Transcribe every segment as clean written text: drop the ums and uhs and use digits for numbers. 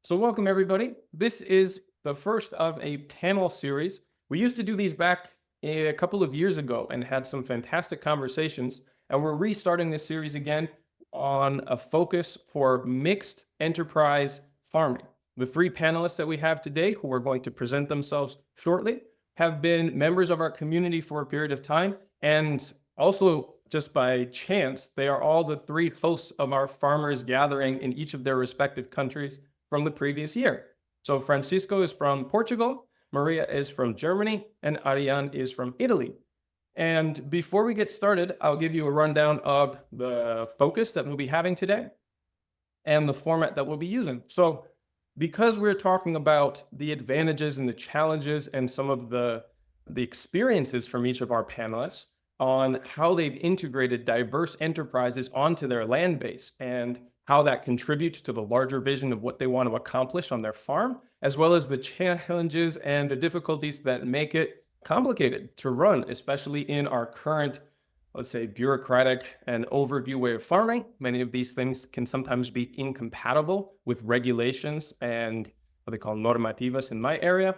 So welcome everybody. This is the first of a panel series. We used to do these back a couple of years ago and had some fantastic conversations. And we're restarting this series again on a focus for mixed enterprise farming. The three panelists that we have today, who are going to present themselves shortly, have been members of our community for a period of time. And also, just by chance, they are all the three hosts of our farmers gathering in each of their respective countries from the previous year. So Francisco is from Portugal, Maria is from Germany, and Ariane is from Italy. And before we get started, I'll give you a rundown of the focus that we'll be having today and the format that we'll be using. So because we're talking about the advantages and the challenges and some of the experiences from each of our panelists on how they've integrated diverse enterprises onto their land base and how that contributes to the larger vision of what they want to accomplish on their farm, as well as the challenges and the difficulties that make it complicated to run, especially in our current, let's say, bureaucratic and overview way of farming. Many of these things can sometimes be incompatible with regulations and what they call normativas in my area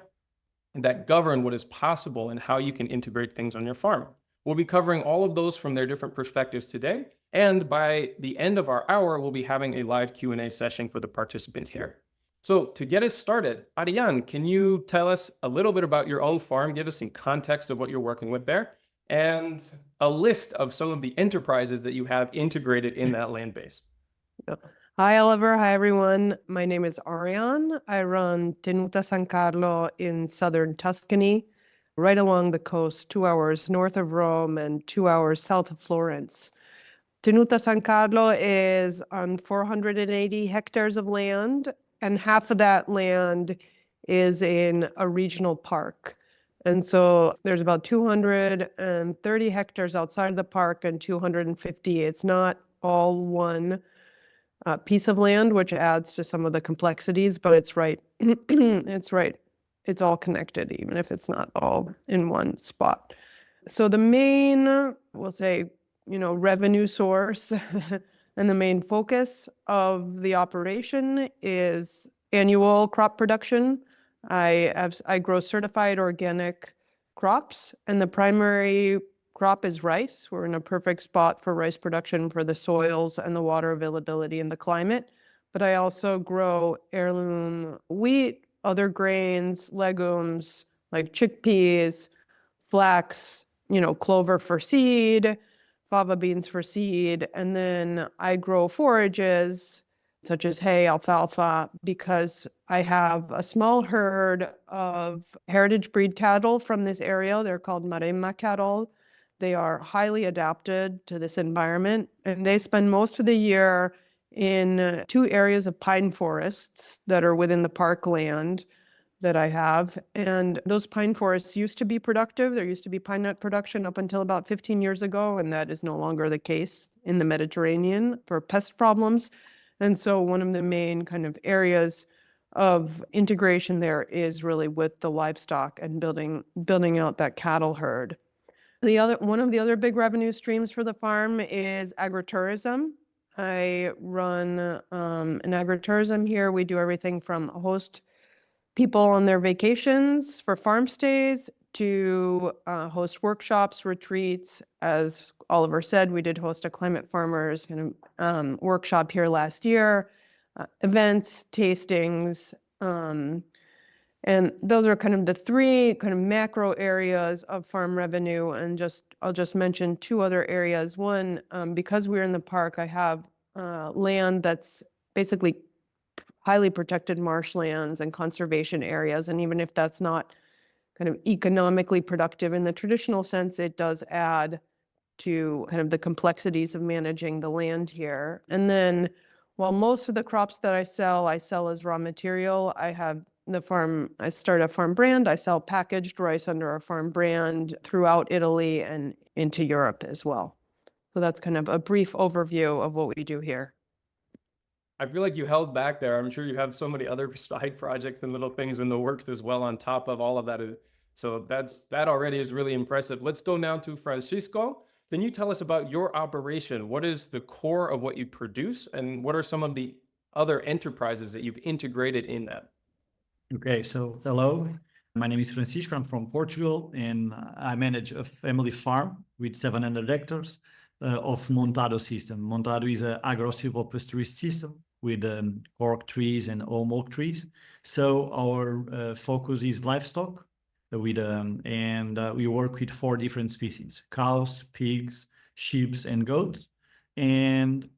that govern what is possible and how you can integrate things on your farm. We'll be covering all of those from their different perspectives today. And by the end of our hour, we'll be having a live Q&A session for the participants here. So to get us started, Ariane, can you tell us a little bit about your own farm, give us some context of what you're working with there, and a list of some of the enterprises that you have integrated in that land base? Hi, Oliver. Hi, everyone. My name is Ariane. I run Tenuta San Carlo in southern Tuscany, right along the coast, 2 hours north of Rome and 2 hours south of Florence. Tenuta San Carlo is on 480 hectares of land, and half of that land is in a regional park. And so there's about 230 hectares outside of the park and 250. It's not all one piece of land, which adds to some of the complexities, but it's right. It's right. It's all connected, even if it's not all in one spot. So the main, we'll say, revenue source and the main focus of the operation is annual crop production. I grow certified organic crops, and the primary crop is rice. We're in a perfect spot for rice production for the soils and the water availability and the climate. But I also grow heirloom wheat, other grains, legumes like chickpeas, flax, clover for seed, fava beans for seed, and then I grow forages such as hay, alfalfa, because I have a small herd of heritage breed cattle from this area. They're called Maremma cattle. They are highly adapted to this environment, and they spend most of the year in 2 areas of pine forests that are within the parkland that I have. And those pine forests used to be productive. There used to be pine nut production up until about 15 years ago, and that is no longer the case in the Mediterranean for pest problems. And so one of the main kind of areas of integration there is really with the livestock and building out that cattle herd. One of the other big revenue streams for the farm is agritourism. I run an agritourism here. We do everything from host people on their vacations for farm stays to host workshops, retreats. As Oliver said, we did host a climate farmers workshop here last year, events, tastings, and those are kind of the 3 kind of macro areas of farm revenue. And I'll just mention 2 other areas. One, because we're in the park, I have land that's basically highly protected marshlands and conservation areas. And even if that's not kind of economically productive in the traditional sense, it does add to kind of the complexities of managing the land here. And then while most of the crops that I sell as raw material, I start a farm brand. I sell packaged rice under our farm brand throughout Italy and into Europe as well. So that's kind of a brief overview of what we do here. I feel like you held back there. I'm sure you have so many other side projects and little things in the works as well on top of all of that. So that already is really impressive. Let's go now to Francisco. Can you tell us about your operation? What is the core of what you produce, and what are some of the other enterprises that you've integrated in that? Okay, so hello. My name is Francisco. I'm from Portugal, and I manage a family farm with 700 hectares of Montado system. Montado is an agro-silvopastorist system with cork trees and alm oak trees. So our focus is livestock, and we work with 4 different species: cows, pigs, sheep, and goats. And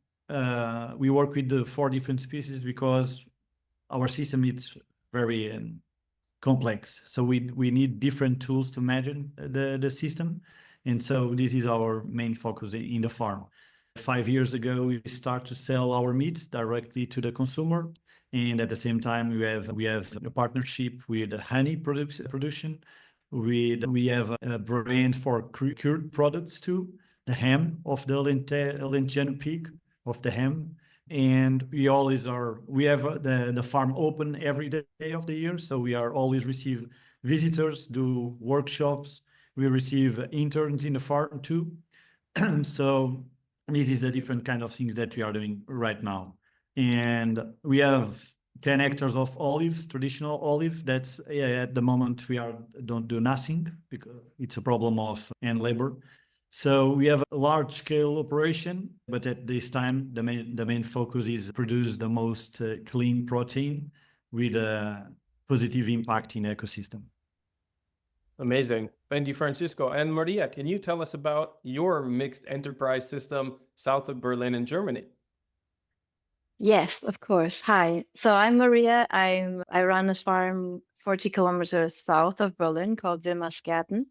we work with the 4 different species because our system is very complex. So we need different tools to manage the system. And so this is our main focus in the farm. 5 years ago, we start to sell our meat directly to the consumer. And at the same time, we have a partnership with honey production. We have a brand for cured products too, the ham of the Alentejo pig, of the ham. And we have the farm open every day of the year. So we are always receive visitors, do workshops. We receive interns in the farm too. So this is the different kind of things that we are doing right now. And we have 10 hectares of traditional olive. That's at the moment don't do nothing because it's a problem of and labor. So we have a large scale operation, but at this time, the main focus is produce the most clean protein with a positive impact in ecosystem. Amazing. Thank you, Francisco. And Maria, can you tell us about your mixed enterprise system south of Berlin in Germany? Yes, of course. Hi. So I'm Maria. I run a farm 40 kilometers south of Berlin called Wilmer's Gaerten.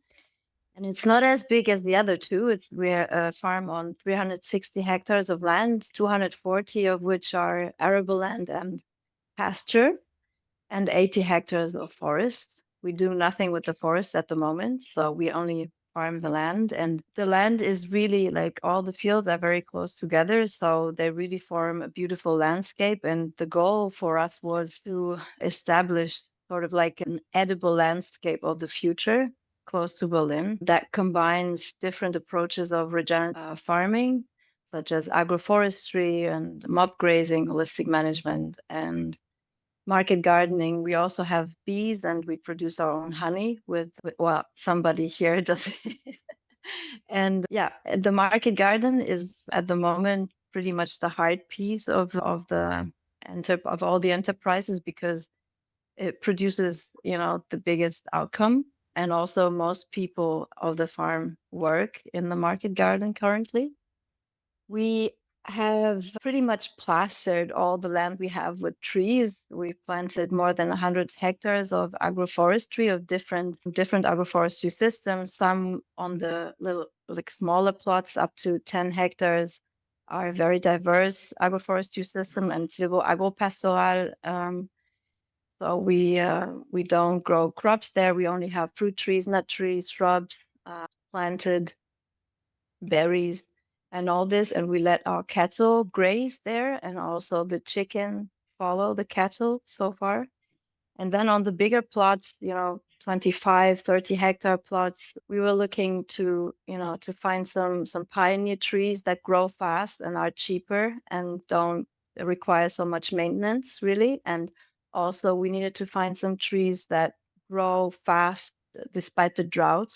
And it's not as big as the other two. We're a farm on 360 hectares of land, 240 of which are arable land and pasture, and 80 hectares of forest. We do nothing with the forest at the moment, so we only farm the land. And the land is really like all the fields are very close together, so they really form a beautiful landscape. And the goal for us was to establish sort of like an edible landscape of the future close to Berlin that combines different approaches of regenerative farming, such as agroforestry and mob grazing, holistic management, and market gardening. We also have bees, and we produce our own honey with well, somebody here does. And yeah, the market garden is at the moment pretty much the heart piece of all the enterprises because it produces, the biggest outcome. And also most people of the farm work in the market garden currently. We have pretty much plastered all the land we have with trees. We planted more than 100 hectares of agroforestry of different agroforestry systems. Some on the little, like smaller plots up to 10 hectares are very diverse agroforestry system and silvo agropastoral. So we don't grow crops there. We only have fruit trees, nut trees, shrubs, planted berries and all this. And we let our cattle graze there, and also the chicken follow the cattle so far. And then on the bigger plots, 25, 30 hectare plots, we were looking to find some pioneer trees that grow fast and are cheaper and don't require so much maintenance, really. And also we needed to find some trees that grow fast despite the drought.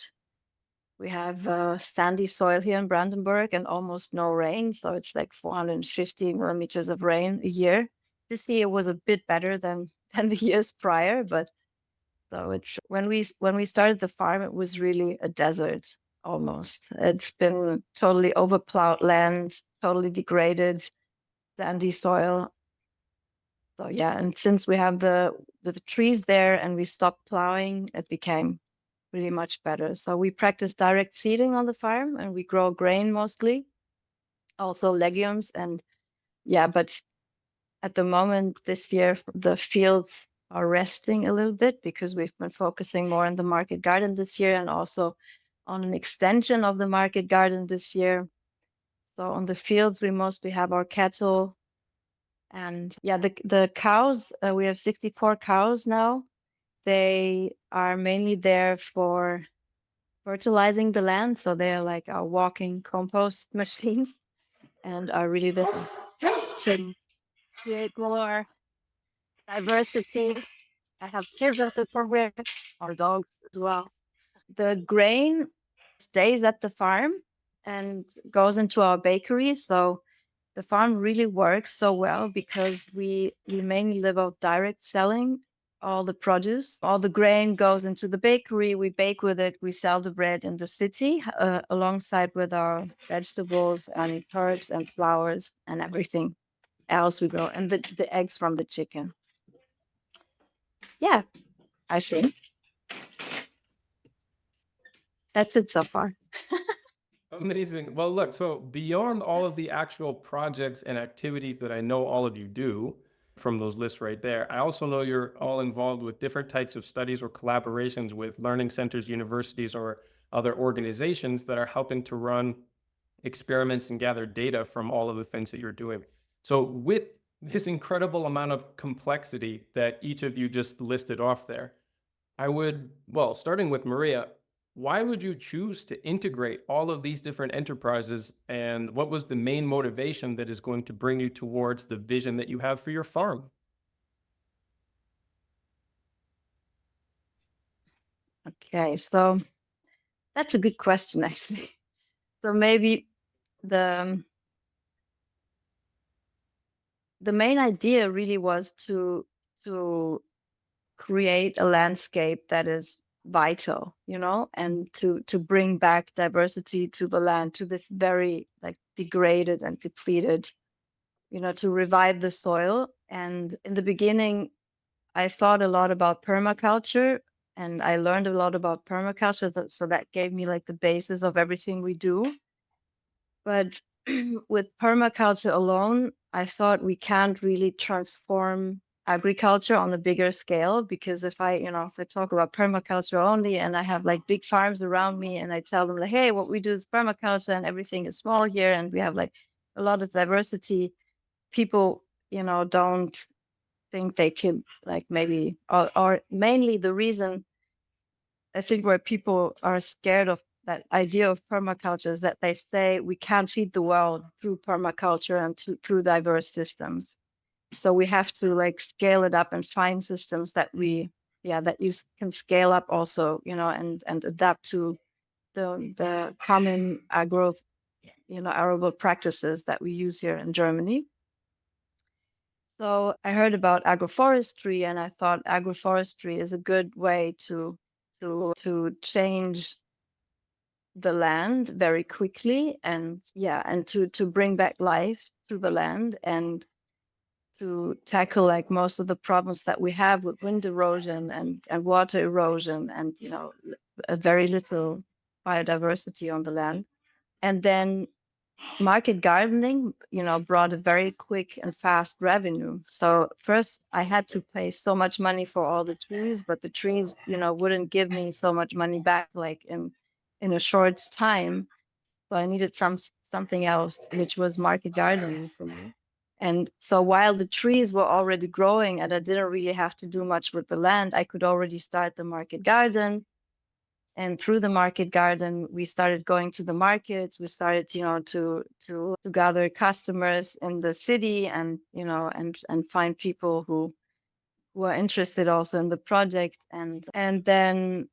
We have sandy soil here in Brandenburg and almost no rain. So it's like 450 millimeters of rain a year. This year was a bit better than the years prior, but so it's when we started the farm, it was really a desert almost. It's been totally overplowed land, totally degraded, sandy soil. So yeah, and since we have the trees there and we stopped plowing, it became really much better. So we practice direct seeding on the farm, and we grow grain mostly, also legumes. And yeah, but at the moment this year, the fields are resting a little bit because we've been focusing more on the market garden this year and also on an extension of the market garden this year. So on the fields, we mostly have our cattle. And yeah, the cows, we have 64 cows now. They are mainly there for fertilizing the land. So they're like our walking compost machines and are really there to create more diversity. I have kids at the program, our dogs as well. The grain stays at the farm and goes into our bakery. So the farm really works so well because we mainly live out direct selling all the produce. All the grain goes into the bakery. We bake with it. We sell the bread in the city alongside with our vegetables and herbs and flowers and everything else we grow, and the eggs from the chicken. Yeah, I think that's it so far. Amazing. Well, look, so beyond all of the actual projects and activities that I know all of you do from those lists right there, I also know you're all involved with different types of studies or collaborations with learning centers, universities, or other organizations that are helping to run experiments and gather data from all of the things that you're doing. So with this incredible amount of complexity that each of you just listed off there, I would, well, starting with Maria, why would you choose to integrate all of these different enterprises, and what was the main motivation that is going to bring you towards the vision that you have for your farm? Okay, so that's a good question, actually. So maybe the main idea really was to create a landscape that is vital, and to bring back diversity to the land, to this very like degraded and depleted, to revive the soil. And in the beginning, I thought a lot about permaculture, and I learned a lot about permaculture, so that gave me like the basis of everything we do. But with permaculture alone, I thought we can't really transform agriculture on a bigger scale, because if I talk about permaculture only and I have like big farms around me and I tell them like, hey, what we do is permaculture and everything is small here and we have like a lot of diversity, people, don't think they could like maybe, or mainly the reason I think where people are scared of that idea of permaculture is that they say we can't feed the world through permaculture and through diverse systems. So we have to like scale it up and find systems that that you can scale up also, and adapt to the common arable practices that we use here in Germany. So I heard about agroforestry, and I thought agroforestry is a good way to change the land very quickly, and to bring back life to the land, and to tackle like most of the problems that we have with wind erosion and water erosion, and a very little biodiversity on the land. And then market gardening, brought a very quick and fast revenue. So first I had to pay so much money for all the trees, but the trees, wouldn't give me so much money back like in a short time. So I needed something else, which was market gardening for me. And so while the trees were already growing and I didn't really have to do much with the land, I could already start the market garden. And through the market garden, we started going to the markets. We started, to gather customers in the city, and and find people who are interested also in the project. And then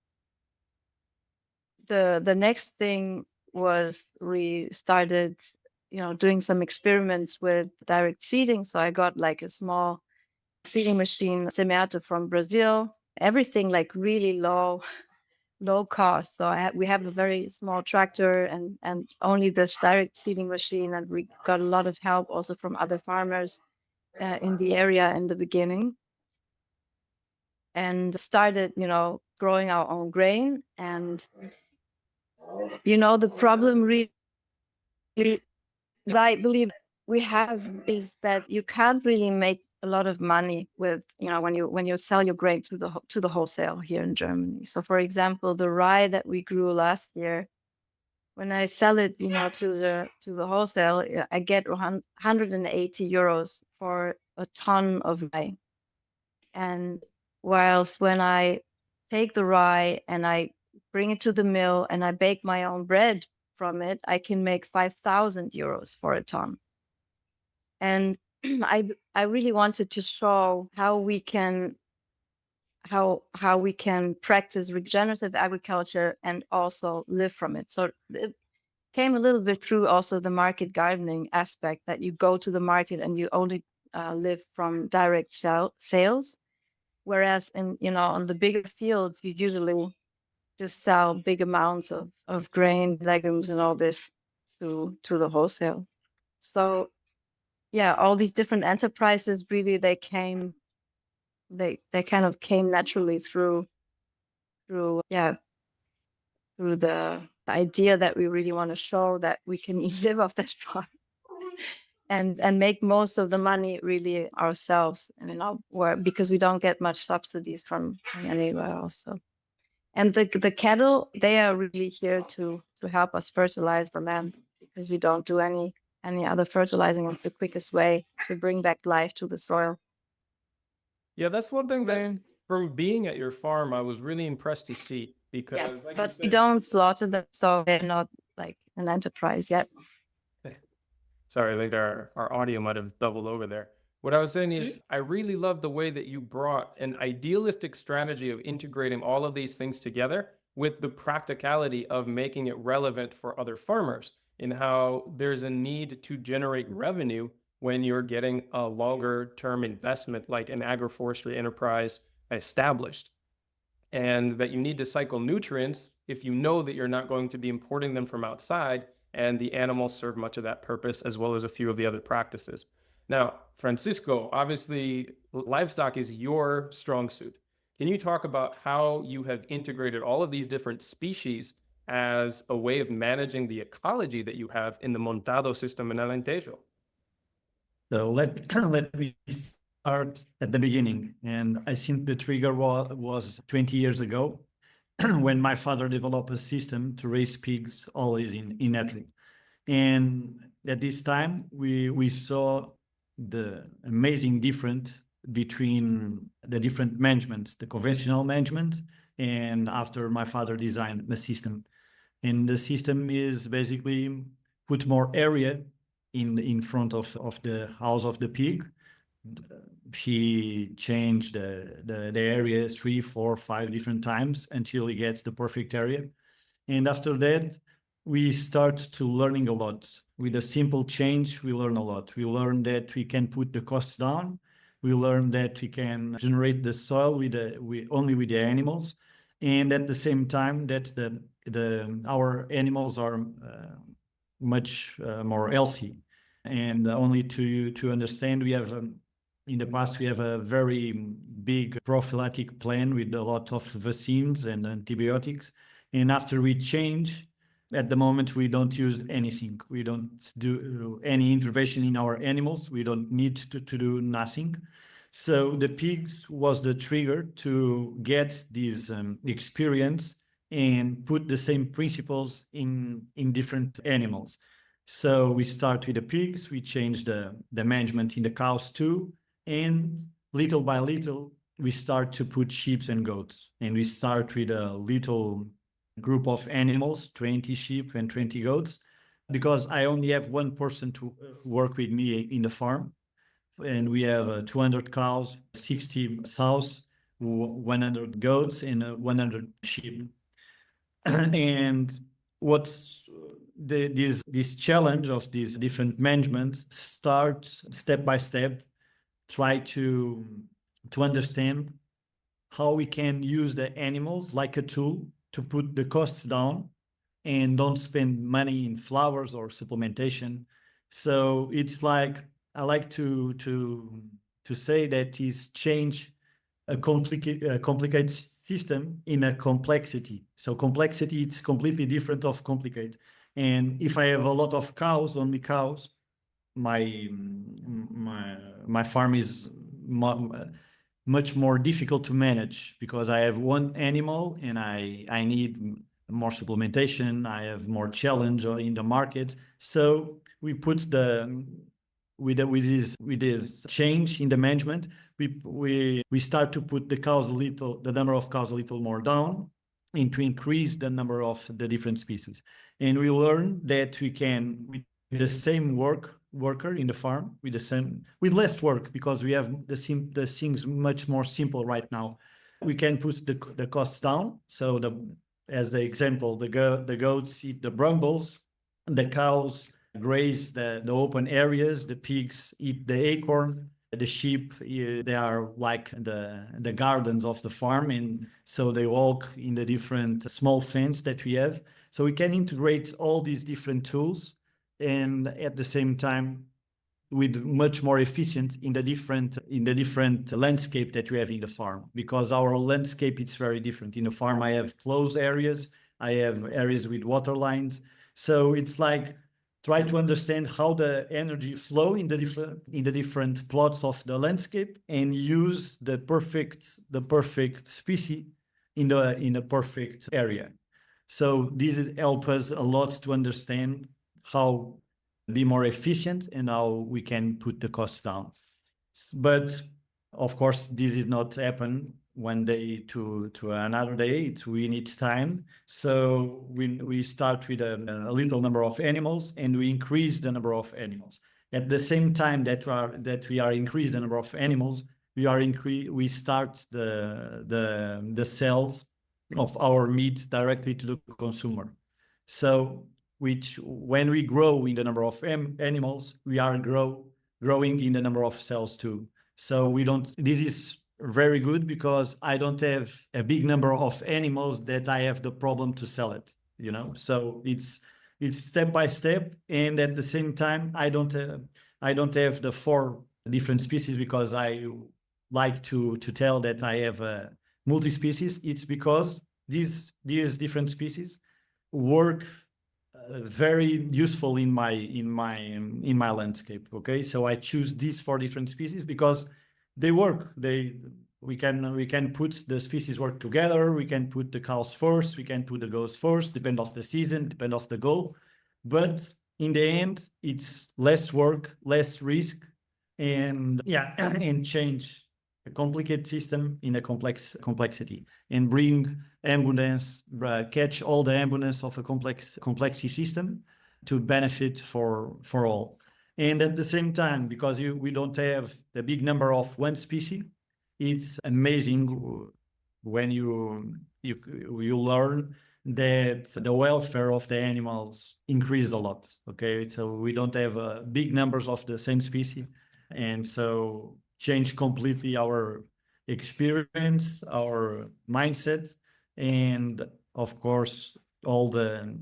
the next thing was we started, doing some experiments with direct seeding. So I got like a small seeding machine, Giménez from Brazil. Everything like really low cost. So we have a very small tractor and only this direct seeding machine, and we got a lot of help also from other farmers in the area in the beginning, and started growing our own grain. And the problem really that I believe we have is that you can't really make a lot of money with when you sell your grain to the wholesale here in Germany. So for example, the rye that we grew last year, when I sell it to the wholesale, I get 180 euros for a ton of rye. And whilst when I take the rye and I bring it to the mill and I bake my own bread from it, I can make 5,000 euros for a ton. And I really wanted to show how we can practice regenerative agriculture and also live from it. So it came a little bit through also the market gardening aspect, that you go to the market and you only live from direct sales, whereas on the bigger fields you usually just sell big amounts of grain, legumes, and all this to the wholesale. So yeah, all these different enterprises really they kind of came naturally through the idea that we really want to show that we can live off this farm and make most of the money really ourselves, because we don't get much subsidies from anywhere else. So. And the cattle, they are really here to help us fertilize the land, because we don't do any other fertilizing. It's the quickest way to bring back life to the soil. Yeah, that's one thing that from being at your farm, I was really impressed to see, because like you But we said, don't slaughter them, so they're not like an enterprise yet. sorry, I think our audio might have doubled over there. What I was saying is, I really love the way that you brought an idealistic strategy of integrating all of these things together with the practicality of making it relevant for other farmers, in how there's a need to generate revenue when you're getting a longer term investment like an agroforestry enterprise established, and that you need to cycle nutrients if you know that you're not going to be importing them from outside, and the animals serve much of that purpose, as well as a few of the other practices. Now, Francisco, obviously livestock is your strong suit. Can you talk about how you have integrated all of these different species as a way of managing the ecology that you have in the montado system in Alentejo? So let me start at the beginning. And I think the trigger was 20 years ago when my father developed a system to raise pigs always in Italy. And at this time, we saw the amazing difference between the different management, the conventional management, and after my father designed the system. And the system is basically put more area in front of the house of the pig. He changed the area 3, 4, 5 different times until he gets the perfect area. And after that, we start to learning a lot. With a simple change, we learn a lot. We learn that we can put the costs down. We learn that we can generate the soil only with the animals. And at the same time, that our animals are much more healthy. And only to understand, we have in the past we have a very big prophylactic plan with a lot of vaccines and antibiotics. And after we change, at the moment we don't use anything. We don't do any intervention in our animals. We don't need to do nothing. So the pigs was the trigger to get this experience and put the same principles in different animals. So we start with the pigs, we change the management in the cows too, and little by little, we start to put sheep and goats. And we start with a little group of animals, 20 sheep and 20 goats, because I only have one person to work with me in the farm. And we have 200 cows, 60 sows, 100 goats, and 100 sheep. And what's this challenge of these different management starts step by step, try to understand how we can use the animals like a tool to put the costs down and don't spend money in flowers or supplementation. So it's like, I like to say that is change a complicated system in a complexity. So complexity, it's completely different of complicate. And if I have a lot of cows, only cows, my farm is much more difficult to manage, because I have one animal and I need more supplementation. I have more challenge in the market. So we put with this change in the management, we start to put the number of cows a little more down, and to increase the number of the different species. And we learn that we can, with the same work, worker in the farm with the same, with less work, because we have the things much more simple right now. We can put the costs down. So as the example, the goats eat the brambles, the cows graze the open areas, the pigs eat the acorn, the sheep, they are like the gardens of the farm, and so they walk in the different small fence that we have. So we can integrate all these different tools, and at the same time with much more efficient in the different landscape that we have in the farm, because our landscape is very different. In the farm, I have closed areas, I have areas with water lines. So it's like try to understand how the energy flow in the different plots of the landscape, and use the perfect species in a perfect area. So this helps us a lot to understand how be more efficient and how we can put the costs down. But of course, this is not happen one day to another day. We need time. So we start with a little number of animals, and we increase the number of animals. At the same time that we are increasing the number of animals, we start the sales of our meat directly to the consumer. So when we grow in the number of animals, we are growing in the number of cells too. So this is very good, because I don't have a big number of animals that I have the problem to sell it, So it's step by step, and at the same time, I don't have the 4 different species, because I like to tell that I have multi-species. It's because these different species work very useful in my landscape. Okay, so I choose these 4 different species because they work. We can put the species work together. We can put the cows first. We can put the goats first. Depend of the season. Depend of the goal. But in the end, it's less work, less risk, and change a complicated system in a complexity, and bring abundance, catch all the abundance of a complexity system to benefit for all. And at the same time, because we don't have the big number of one species, it's amazing when you learn that the welfare of the animals increased a lot. Okay, so we don't have big numbers of the same species, and so change completely our experience, our mindset, and of course all the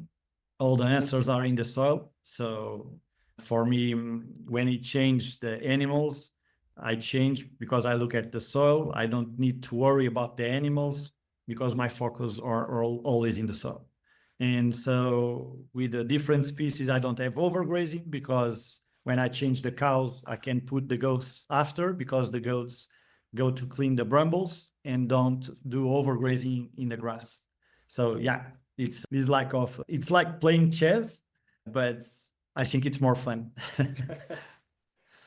answers are in the soil. So for me, when it changed the animals, I changed because I look at the soil. I don't need to worry about the animals because my focus are always in the soil. And so with the different species, I don't have overgrazing, because when I change the cows, I can put the goats after, because the goats go to clean the brambles and don't do overgrazing in the grass. So yeah, it's like playing chess, but I think it's more fun.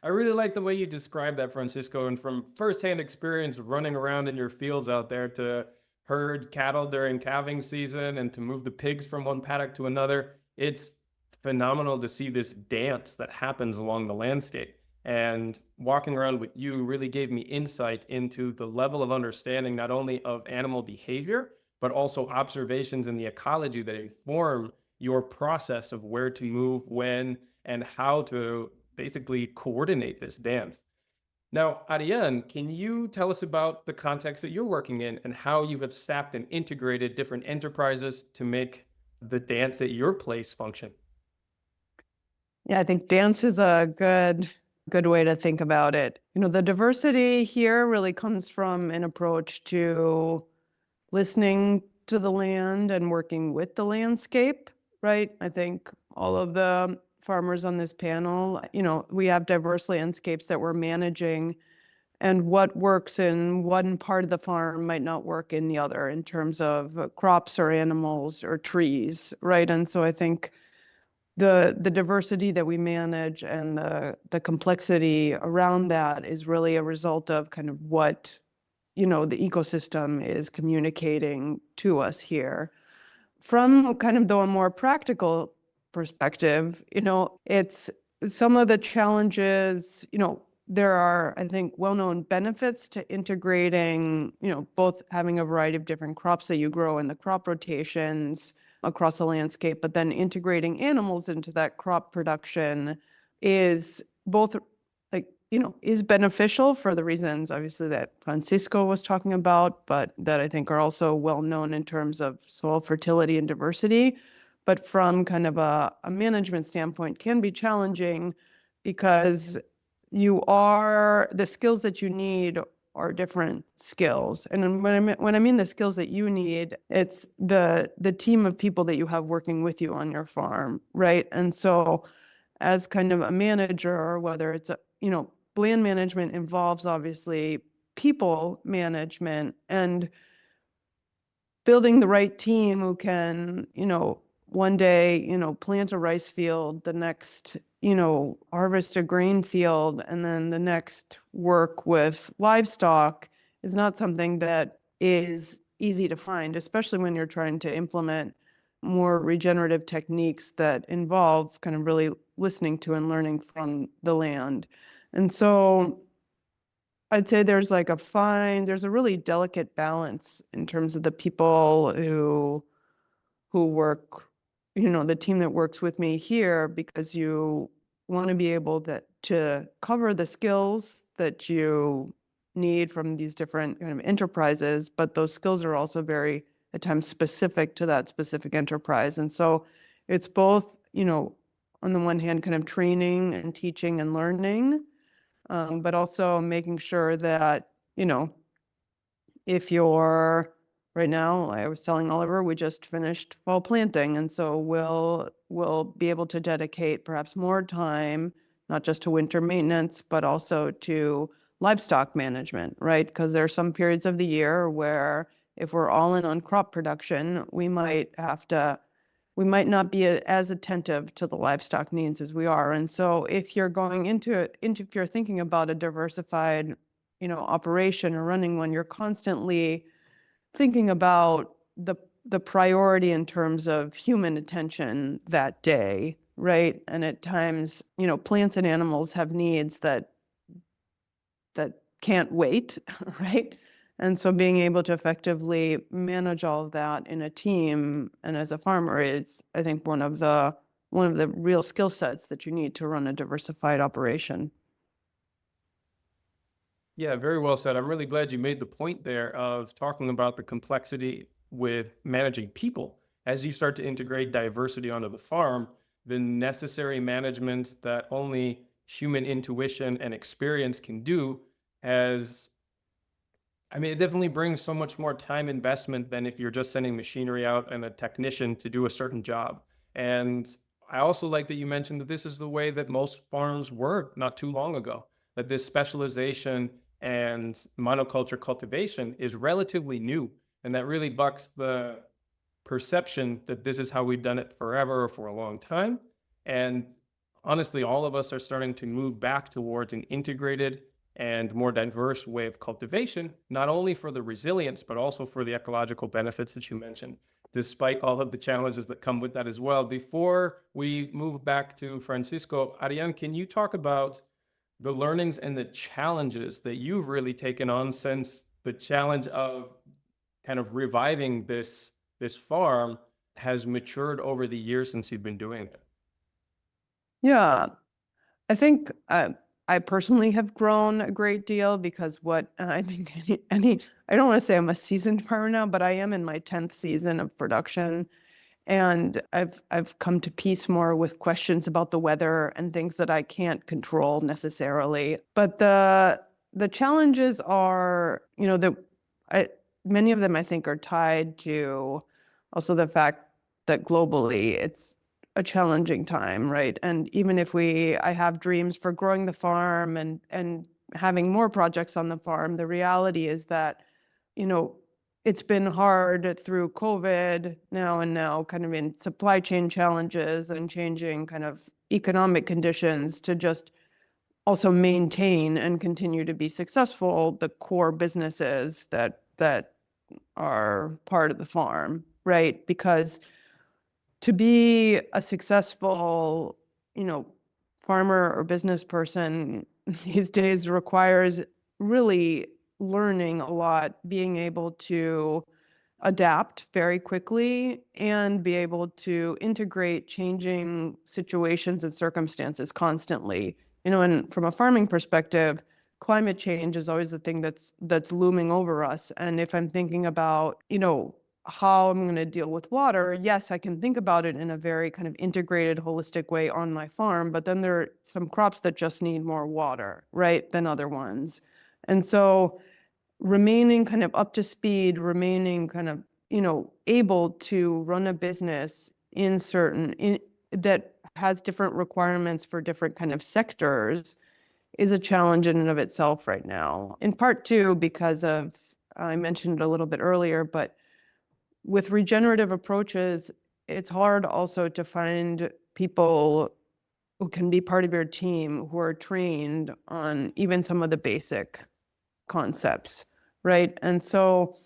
I really like the way you describe that, Francisco, and from firsthand experience running around in your fields out there to herd cattle during calving season and to move the pigs from one paddock to another. It's phenomenal to see this dance that happens along the landscape. And walking around with you really gave me insight into the level of understanding not only of animal behavior, but also observations in the ecology that inform your process of where to move, when, and how to basically coordinate this dance. Now, Ariane, can you tell us about the context that you're working in and how you have staffed and integrated different enterprises to make the dance at your place function? Yeah, I think dance is a good way to think about it. The diversity here really comes from an approach to listening to the land and working with the landscape, right? I think all of the farmers on this panel, we have diverse landscapes that we're managing, and what works in one part of the farm might not work in the other in terms of crops or animals or trees, right? And so I think the diversity that we manage and the complexity around that is really a result of kind of what the ecosystem is communicating to us here. From kind of the more practical perspective, it's some of the challenges, there are, I think, well-known benefits to integrating, both having a variety of different crops that you grow in the crop rotations across the landscape, but then integrating animals into that crop production is both is beneficial for the reasons obviously that Francisco was talking about, but that I think are also well known in terms of soil fertility and diversity. But from kind of a management standpoint can be challenging because the skills that you need are different skills. And when I mean the skills that you need, it's the team of people that you have working with you on your farm, right? And so as kind of a manager, whether it's land management involves obviously people management and building the right team who can, one day, plant a rice field, the next, harvest a grain field, and then the next work with livestock is not something that is easy to find, especially when you're trying to implement more regenerative techniques that involves kind of really listening to and learning from the land. And so I'd say there's a really delicate balance in terms of the people who work, the team that works with me here, because you want to be able to cover the skills that you need from these different kind of enterprises, but those skills are also very at times specific to that specific enterprise. And so it's both, on the one hand, kind of training and teaching and learning, but also making sure that, if you're right now, I was telling Oliver, we just finished fall planting. And so we'll be able to dedicate perhaps more time, not just to winter maintenance, but also to livestock management, right? Because there are some periods of the year where if we're all in on crop production, we might not be as attentive to the livestock needs as we are. And so if you're going if you're thinking about a diversified, operation or running one, you're constantly thinking about the priority in terms of human attention that day, right? And at times, plants and animals have needs that can't wait, right? And so being able to effectively manage all of that in a team and as a farmer is, I think, one of the real skill sets that you need to run a diversified operation. Yeah, very well said. I'm really glad you made the point there of talking about the complexity with managing people. As you start to integrate diversity onto the farm, the necessary management that only human intuition and experience can do it definitely brings so much more time investment than if you're just sending machinery out and a technician to do a certain job. And I also like that you mentioned that this is the way that most farms were not too long ago, that this specialization and monoculture cultivation is relatively new. And that really bucks the perception that this is how we've done it forever or for a long time. And honestly, all of us are starting to move back towards an integrated and more diverse way of cultivation, not only for the resilience, but also for the ecological benefits that you mentioned, despite all of the challenges that come with that as well. Before we move back to Francisco, Ariane, can you talk about the learnings and the challenges that you've really taken on since the challenge of kind of reviving this farm has matured over the years since you've been doing it? Yeah, I think I personally have grown a great deal because I think I don't want to say I'm a seasoned farmer now, but I am in my 10th season of production. And I've come to peace more with questions about the weather and things that I can't control necessarily. But the challenges are, many of them I think are tied to also the fact that globally it's a challenging time, right? And even if I have dreams for growing the farm and having more projects on the farm, the reality is that, it's been hard through COVID now kind of in supply chain challenges and changing kind of economic conditions to just also maintain and continue to be successful, the core businesses that are part of the farm, right? Because to be a successful, farmer or business person these days requires really learning a lot, being able to adapt very quickly and be able to integrate changing situations and circumstances constantly. And from a farming perspective, climate change is always the thing that's looming over us. And if I'm thinking about, how I'm going to deal with water, yes, I can think about it in a very kind of integrated, holistic way on my farm, but then there are some crops that just need more water, right, than other ones. And so remaining kind of up to speed, remaining kind of, able to run a business that has different requirements for different kind of sectors is a challenge in and of itself right now. In part too, because of, I mentioned it a little bit earlier, but with regenerative approaches, it's hard also to find people who can be part of your team who are trained on even some of the basic concepts, right? And so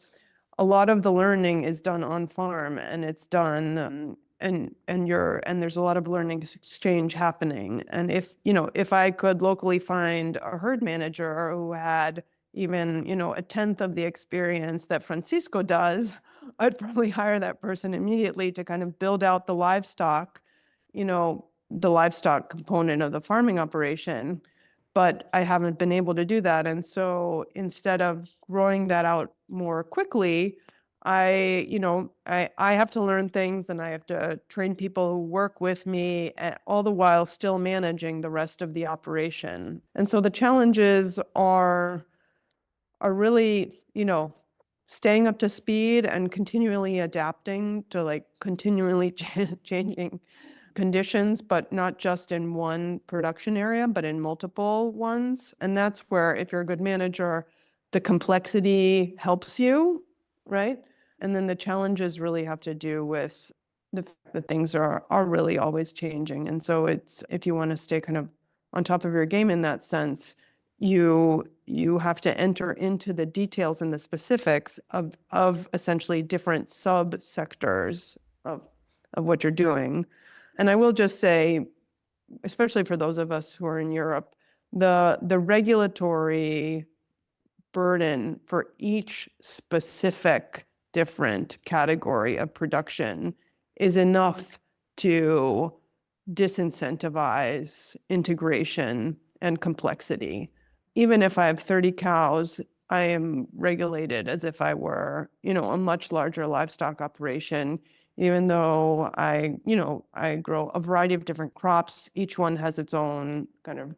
a lot of the learning is done on farm, and it's done and there's a lot of learning exchange happening. And if I could locally find a herd manager who had even, a tenth of the experience that Francisco does, I'd probably hire that person immediately to kind of build out the livestock component of the farming operation. But I haven't been able to do that. And so instead of growing that out more quickly, I have to learn things, and I have to train people who work with me, all the while still managing the rest of the operation. And so the challenges are really, staying up to speed and continually adapting to like continually changing conditions, but not just in one production area, but in multiple ones. And that's where, if you're a good manager, the complexity helps you, right? And then the challenges really have to do with the fact that things are really always changing. And so if you want to stay kind of on top of your game in that sense, you have to enter into the details and the specifics of essentially different subsectors of what you're doing. And I will just say, especially for those of us who are in Europe, the regulatory burden for each specific different category of production is enough to disincentivize integration and complexity. Even if I have 30 cows, I am regulated as if I were, a much larger livestock operation. Even though I grow a variety of different crops, each one has its own kind of,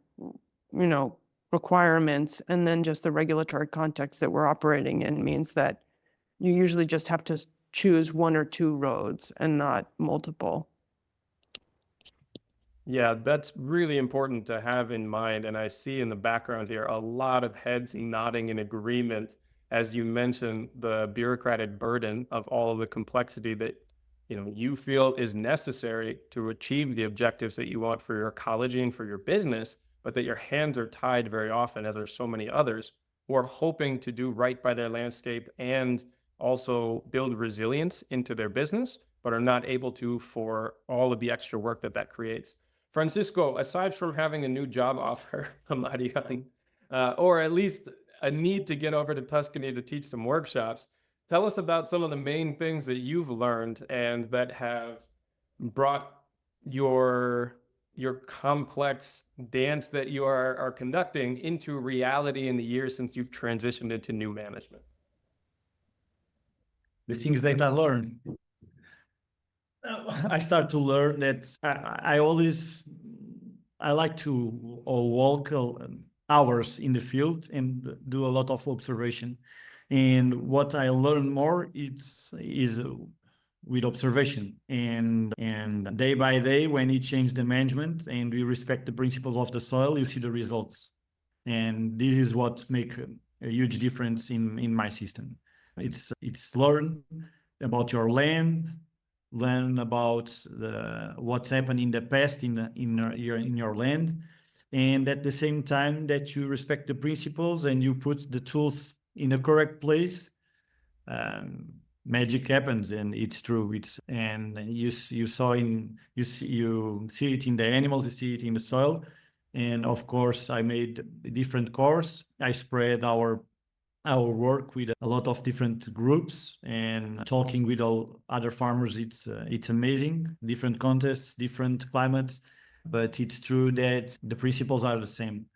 requirements. And then just the regulatory context that we're operating in means that you usually just have to choose one or two roads and not multiple. Yeah, that's really important to have in mind. And I see in the background here a lot of heads nodding in agreement as you mention the bureaucratic burden of all of the complexity that you feel is necessary to achieve the objectives that you want for your ecology and for your business, but that your hands are tied very often, as there's so many others who are hoping to do right by their landscape and also build resilience into their business, but are not able to for all of the extra work that creates. Francisco, aside from having a new job offer from Ariane, or at least a need to get over to Tuscany to teach some workshops, tell us about some of the main things that you've learned and that have brought your complex dance that you are conducting into reality in the years since you've transitioned into new management. The things that I learned. I start to learn that I like to walk hours in the field and do a lot of observation. And what I learn more is with observation and day by day, when you change the management and we respect the principles of the soil, you see the results. And this is what makes a huge difference in my system. It's learn about your land, learn about what's happened in the past in your land, and at the same time that you respect the principles and you put the tools in the correct place, magic happens. And it's true. You see it in the animals, you see it in the soil. And of course, I made a different course. I spread our work with a lot of different groups and talking with all other farmers. It's amazing. Different contests, different climates, but it's true that the principles are the same.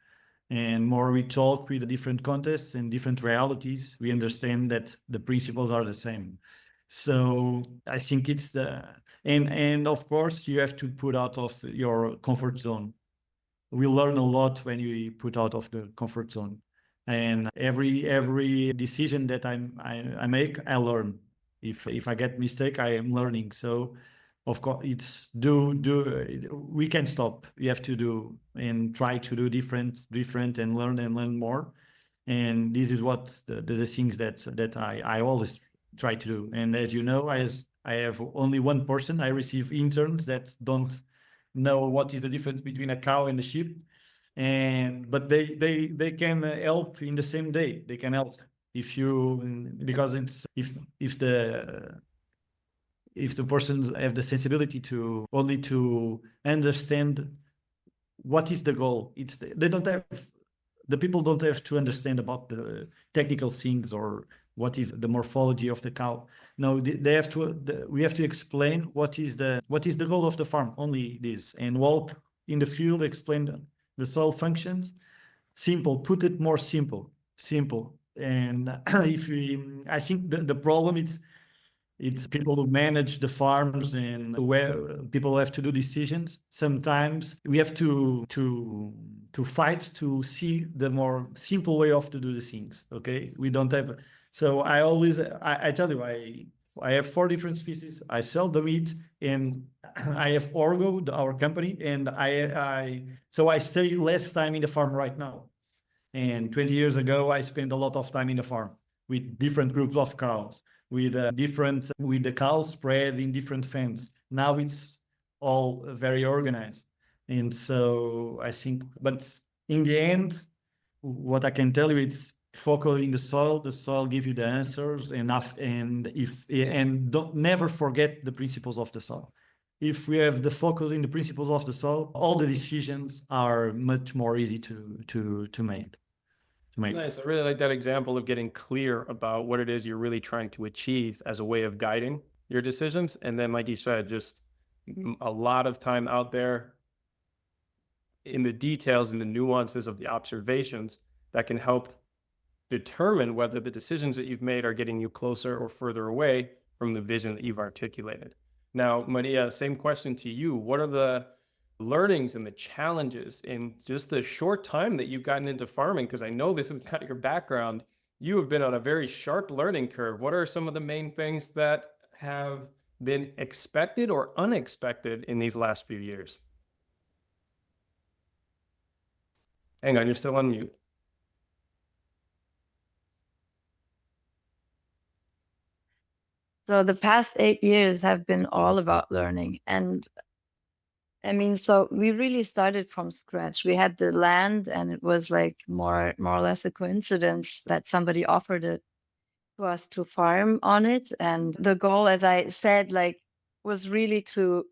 And more we talk with the different contexts and different realities, we understand that the principles are the same. So I think it's and of course you have to put out of your comfort zone. We learn a lot when you put out of the comfort zone. And every decision that I make, I learn. If I get mistake, I am learning. So of course it's we can stop. We have to do and try to do different and learn more. And this is what the things that I always try to do. And as you know, I have only one person. I receive interns that don't know what is the difference between a cow and a sheep, but they can help in the same day. They can help because it's if the persons have the sensibility to only to understand what is the goal. They don't have, the people don't have to understand about the technical things or what is the morphology of the cow. No, they have to. We have to explain what is the goal of the farm. Only this, and walk in the field, explain the soil functions. Simple. Put it more simple. And I think the problem it's people who manage the farms and where people have to do decisions. Sometimes we have to fight to see the more simple way of to do the things. Okay, we don't have. So I tell you, I have 4 different species. I sell the meat, and I have Orgo, our company, and so I stay less time in the farm right now. And 20 years ago, I spent a lot of time in the farm with different groups of cows, with the cows spread in different fens. Now it's all very organized. And so I think, but in the end, what I can tell you, it's focus in the soil gives you the answers enough. And don't never forget the principles of the soil. If we have the focus in the principles of the soil, all the decisions are much more easy to make. Nice. I really like that example of getting clear about what it is you're really trying to achieve as a way of guiding your decisions. And then, like you said, just a lot of time out there in the details and the nuances of the observations that can help determine whether the decisions that you've made are getting you closer or further away from the vision that you've articulated. Now, Maria, same question to you. What are the learnings and the challenges in just the short time that you've gotten into farming? Because I know this is kind of your background. You have been on a very sharp learning curve. What are some of the main things that have been expected or unexpected in these last few years? Hang on, you're still on mute. So the past 8 years have been all about learning. And I mean, so we really started from scratch. We had the land, and it was like more or less a coincidence that somebody offered it to us to farm on it. And the goal, as I said, like, was really to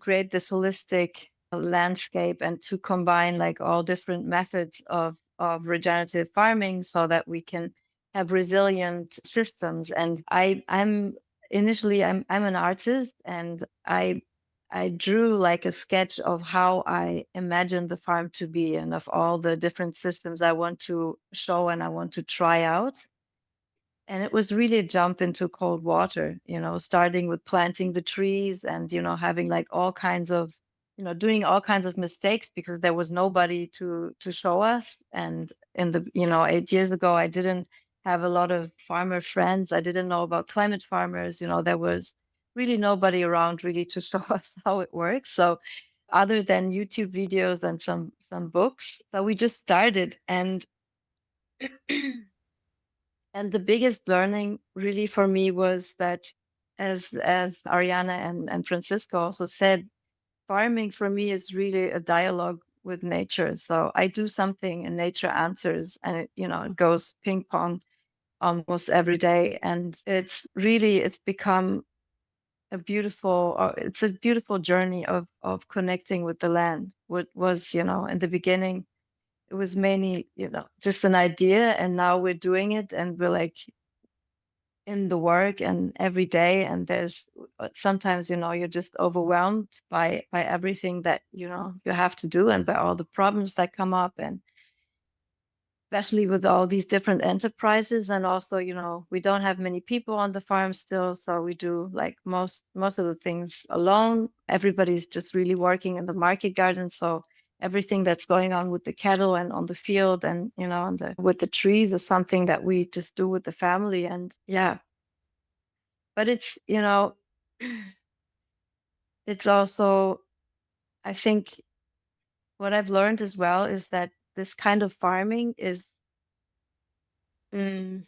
create this holistic landscape and to combine like all different methods of regenerative farming so that we can have resilient systems. And I'm initially I'm an artist, and I drew like a sketch of how I imagined the farm to be and of all the different systems I want to show and I want to try out. And it was really a jump into cold water, starting with planting the trees and, having like all kinds of, doing all kinds of mistakes because there was nobody to show us. And in the, 8 years ago, I didn't have a lot of farmer friends. I didn't know about climate farmers. There was really nobody around really to show us how it works. So other than YouTube videos and some books, so we just started. And and the biggest learning really for me was that, as Ariana and Francisco also said, farming for me is really a dialogue with nature. So I do something and nature answers, and it goes ping pong almost every day. And it's become it's a beautiful journey of connecting with the land. What was, in the beginning, it was mainly, just an idea, and now we're doing it, and we're like in the work and every day. And there's sometimes, you're just overwhelmed by everything that, you have to do, and by all the problems that come up, and especially with all these different enterprises. And also, we don't have many people on the farm still, so we do like most of the things alone. Everybody's just really working in the market garden, so everything that's going on with the cattle and on the field, and with the trees, is something that we just do with the family. And yeah, but it's it's also, I think, what I've learned as well is that this kind of farming is, mm,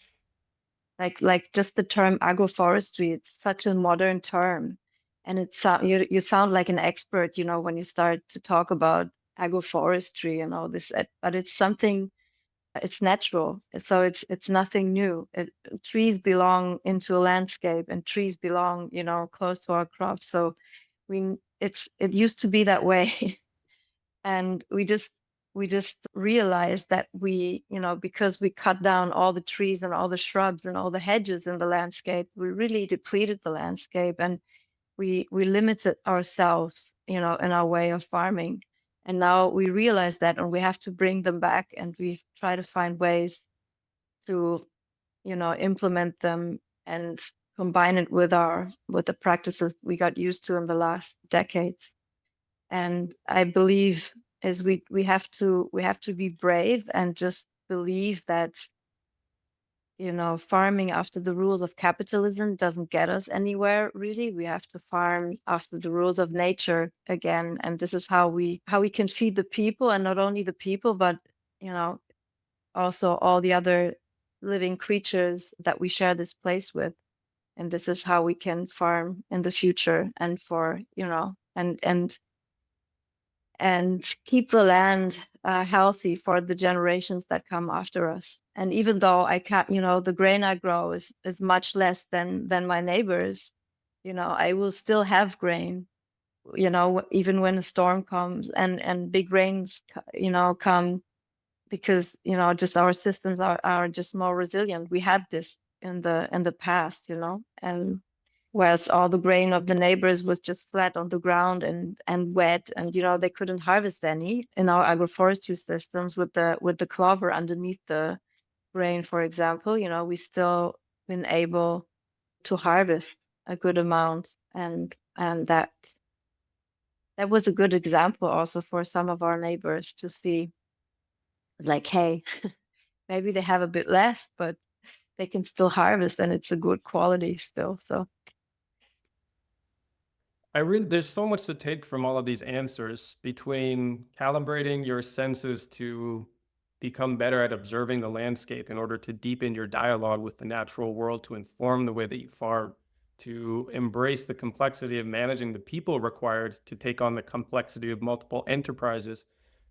like just the term agroforestry, it's such a modern term, and you sound like an expert, when you start to talk about agroforestry and all this, but it's something, it's natural. So it's nothing new. Trees belong into a landscape, and trees belong, close to our crops. So it used to be that way. And we just realized that because we cut down all the trees and all the shrubs and all the hedges in the landscape, we really depleted the landscape, and we limited ourselves, in our way of farming. And now we realize that, and we have to bring them back, and we try to find ways to, implement them and combine it with the practices we got used to in the last decades. And I believe is we have to be brave and just believe that, farming after the rules of capitalism doesn't get us anywhere. Really, we have to farm after the rules of nature again. And this is how we can feed the people, and not only the people, but, also all the other living creatures that we share this place with. And this is how we can farm in the future, and for, and keep the land healthy for the generations that come after us. And even though I can't, the grain I grow is much less than my neighbors, I will still have grain, even when a storm comes, and big rains, come, because, just our systems are just more resilient. We had this in the past, and whereas all the grain of the neighbors was just flat on the ground and wet, and they couldn't harvest any. In our agroforestry systems, with the clover underneath the grain, for example, we still been able to harvest a good amount. And that was a good example also for some of our neighbors to see, like, hey, maybe they have a bit less, but they can still harvest, and it's a good quality still. So There's so much to take from all of these answers, between calibrating your senses to become better at observing the landscape in order to deepen your dialogue with the natural world, to inform the way that you farm, to embrace the complexity of managing the people required to take on the complexity of multiple enterprises,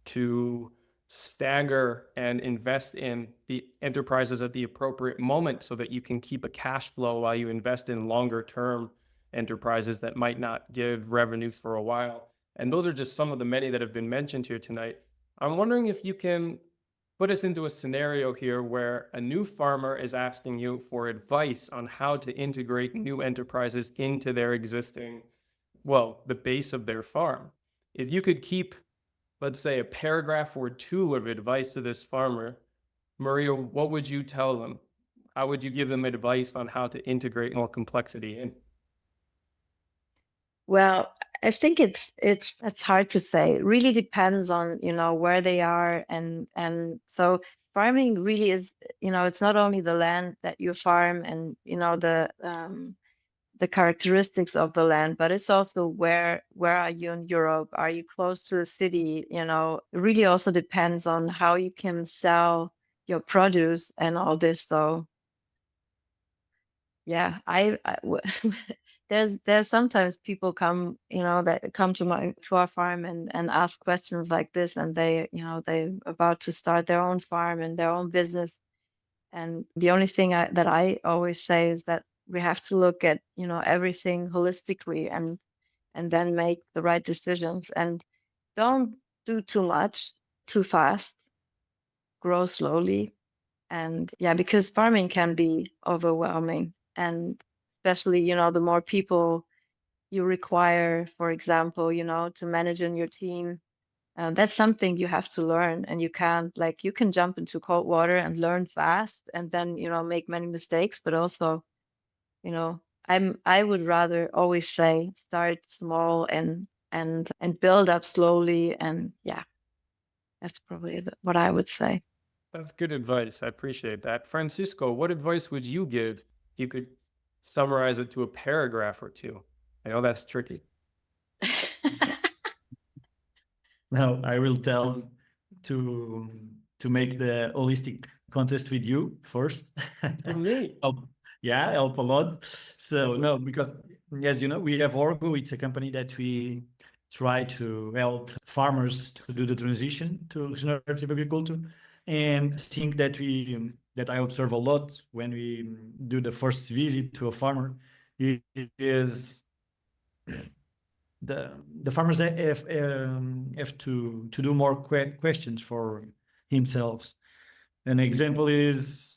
to stagger and invest in the enterprises at the appropriate moment so that you can keep a cash flow while you invest in longer term enterprises that might not give revenues for a while. And those are just some of the many that have been mentioned here tonight. I'm wondering if you can put us into a scenario here where a new farmer is asking you for advice on how to integrate new enterprises into their existing, the base of their farm. If you could keep, let's say, a paragraph or two of advice to this farmer, Maria, what would you tell them? How would you give them advice on how to integrate more complexity in? well, I think it's hard to say. It really depends on, where they are. And so farming really is, it's not only the land that you farm, and, the characteristics of the land, but it's also where are you in Europe? Are you close to a city? It really also depends on how you can sell your produce and all this. So yeah, there's sometimes people come, that come to our farm and ask questions like this, and they about to start their own farm and their own business. And the only thing that I always say is that we have to look at, everything holistically and then make the right decisions, and don't do too much too fast, grow slowly. And yeah, because farming can be overwhelming, and especially, the more people you require, for example, to manage in your team, that's something you have to learn, and you can't, like, you can jump into cold water and learn fast and then, make many mistakes, but also, you know, I would rather always say start small and build up slowly. And yeah, that's probably what I would say. That's good advice. I appreciate that. Francisco, what advice would you give if you could summarize it to a paragraph or two? I know that's tricky. Now I will tell to make the holistic contest with you first. For me. Yeah, help a lot. So no, because as you know, we have Orgo. It's a company that we try to help farmers to do the transition to regenerative agriculture. And think that I observe a lot when we do the first visit to a farmer is the farmers have to do more questions for himself. An example is